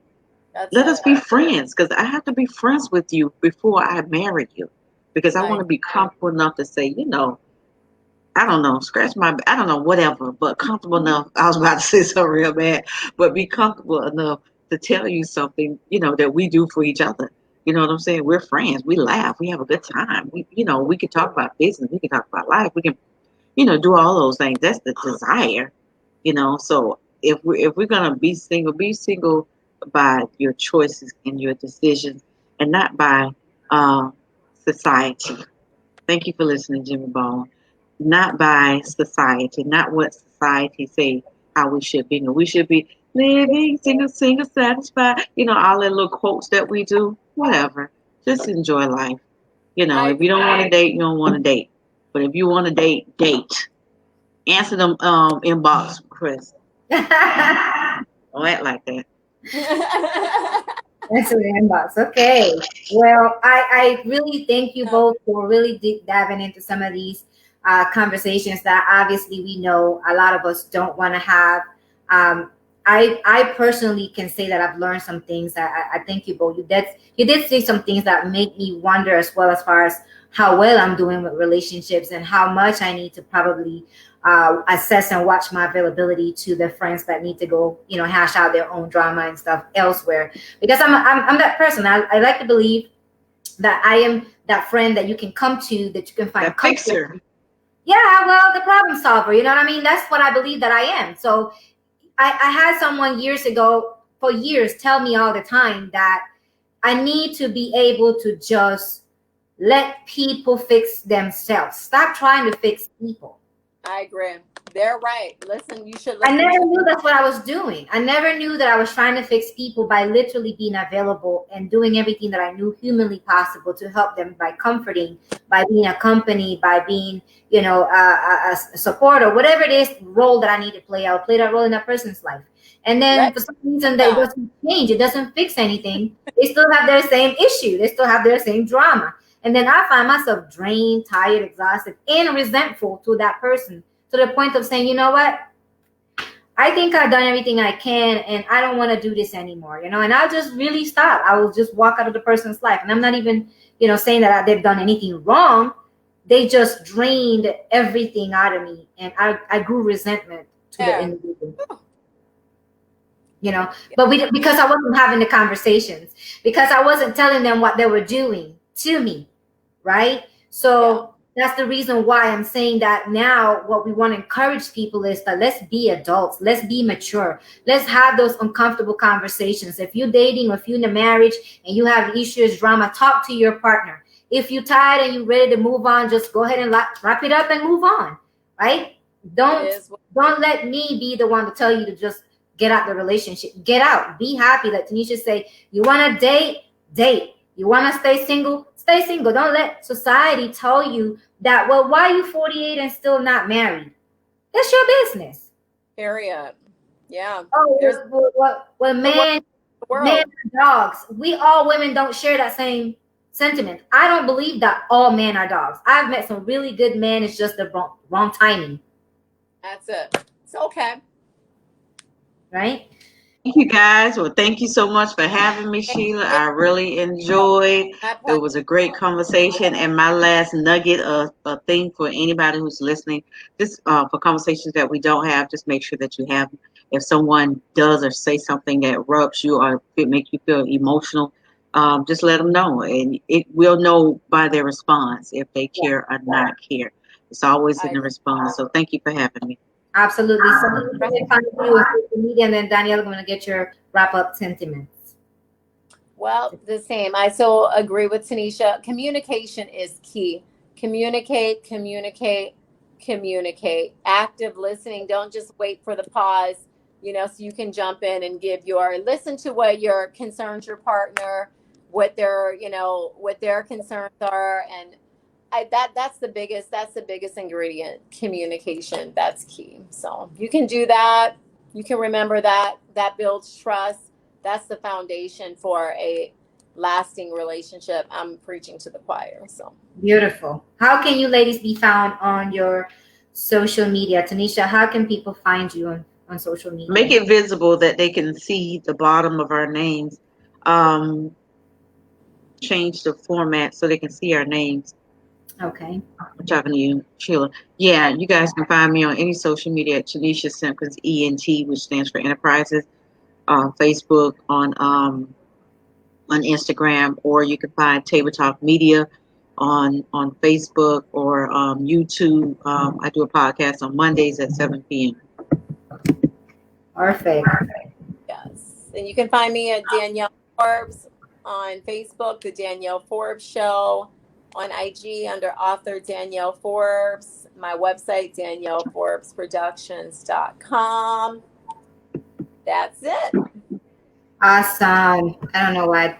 Let us be friends, because I have to be friends with you before I marry you, because I want to be comfortable enough to say, I don't know, I don't know, whatever, but comfortable enough. I was about to say something real bad, but be comfortable enough to tell you something, that we do for each other. You know what I'm saying? We're friends. We laugh. We have a good time. We can talk about business. We can talk about life. We can, do all those things. That's the desire, So if we're gonna be single by your choices and your decisions, and not by society. Thank you for listening, Jimmy Bone. not by society, not what society say how we should be. No, we should be living, single, satisfied. All the little quotes that we do. Whatever. Just enjoy life. I If you don't want to date, you don't want to date. But if you want to date, date. Answer them inbox, Chris. Don't act like that. That's the inbox. Okay. Well, I really thank you both for really deep diving into some of these conversations that obviously we know a lot of us don't want to have. I personally can say that I've learned some things. I thank you both. You did say some things that make me wonder as well, as far as how well I'm doing with relationships and how much I need to probably assess and watch my availability to the friends that need to go, hash out their own drama and stuff elsewhere. Because I'm that person. I like to believe that I am that friend that you can come to, that you can find a fixer. Yeah, well, the problem solver. You know what I mean? That's what I believe that I am. So I had someone years ago, for years, tell me all the time that I need to be able to just let people fix themselves. Stop trying to fix people. I agree. They're right. Listen, you should listen. I never knew that's what I was doing. I never knew that I was trying to fix people by literally being available and doing everything that I knew humanly possible to help them, by comforting, by being a company, by being, a support, or whatever it is role that I need to play. I'll play that role in that person's life. And then for some reason that doesn't change, it doesn't fix anything. They still have their same issue. They still have their same drama. And then I find myself drained, tired, exhausted, and resentful to that person, to the point of saying, you know what? I think I've done everything I can, and I don't want to do this anymore, and I'll just really stop. I will just walk out of the person's life. And I'm not even, saying that they've done anything wrong. They just drained everything out of me, and I grew resentment to the individual. But because I wasn't having the conversations, because I wasn't telling them what they were doing to me, right? So that's the reason why I'm saying that now what we want to encourage people is that let's be adults, let's be mature, let's have those uncomfortable conversations. If you're dating or if you're in a marriage and you have issues, drama, talk to your partner. If you're tired and you're ready to move on, just go ahead and wrap it up and move on, right? Don't let me be the one to tell you to just get out the relationship. Get out. Be happy. Like Tanisha say, you want to date? Date. You want to stay single? Stay single. Don't let society tell you that, well, why are you 48 and still not married? That's your business. Period. Yeah. Well, man and dogs. We all women don't share that same sentiment. I don't believe that all men are dogs. I've met some really good men. It's just the wrong timing. That's it. It's okay. Right? Thank you, guys. Well, thank you so much for having me, Sheila. I really enjoyed. It was a great conversation. And my last nugget of a thing for anybody who's listening, just for conversations that we don't have, just make sure that you have. If someone does or say something that rubs you or make you feel emotional, just let them know, and we'll know by their response if they care or not care. It's always in the response. So thank you for having me. Absolutely. So we can find you on social media, and then Danielle, I'm going to get your wrap-up sentiments. Well, the same. I so agree with Tanisha. Communication is key. Communicate. Active listening. Don't just wait for the pause, so you can jump in and listen to what your concerns your partner, what their concerns are, and that's the biggest ingredient. Communication. That's key. So you can do that. You can remember that builds trust. That's the foundation for a lasting relationship. I'm preaching to the choir. So beautiful. How can you ladies be found on your social media? Tanisha, how can people find you on social media? Make it visible that they can see the bottom of our names. Change the format so they can see our names. Okay. I'm talking to you, Sheila. Yeah, you guys can find me on any social media at Tanisha Simpkins ENT, which stands for Enterprises, on Facebook, on Instagram, or you can find Table Talk Media on Facebook or YouTube. I do a podcast on Mondays at 7 p.m. Perfect. Yes, and you can find me at Danielle Forbes on Facebook, The Danielle Forbes Show, on IG under author Danielle Forbes, my website, DanielleForbesProductions.com. That's it. Awesome. I don't know why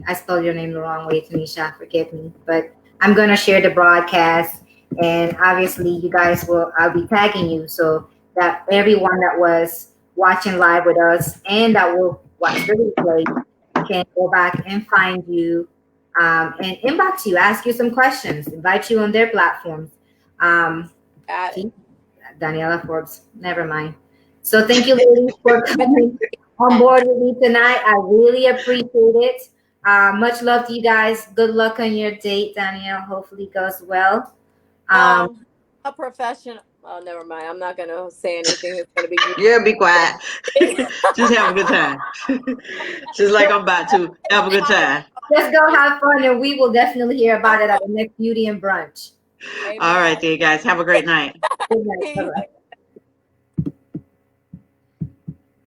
I spelled your name the wrong way, Tanisha. Forgive me, but I'm gonna share the broadcast, and obviously, you guys I'll be tagging you so that everyone that was watching live with us and that will watch the replay can go back and find you, and inbox you, ask you some questions, invite you on their platforms. Got it. Daniela Forbes. Never mind. So thank you, ladies, for coming on board with me tonight. I really appreciate it. Much love to you guys. Good luck on your date, Danielle. Hopefully it goes well. A professional. Oh, never mind. I'm not gonna say anything that's gonna be. Yeah, be quiet. Just have a good time. Just like I'm about to have a good time. Let's go have fun, and we will definitely hear about it at the next Beauty and Brunch. Amen. All right, there, you guys. Have a great night. Good night. Bye-bye.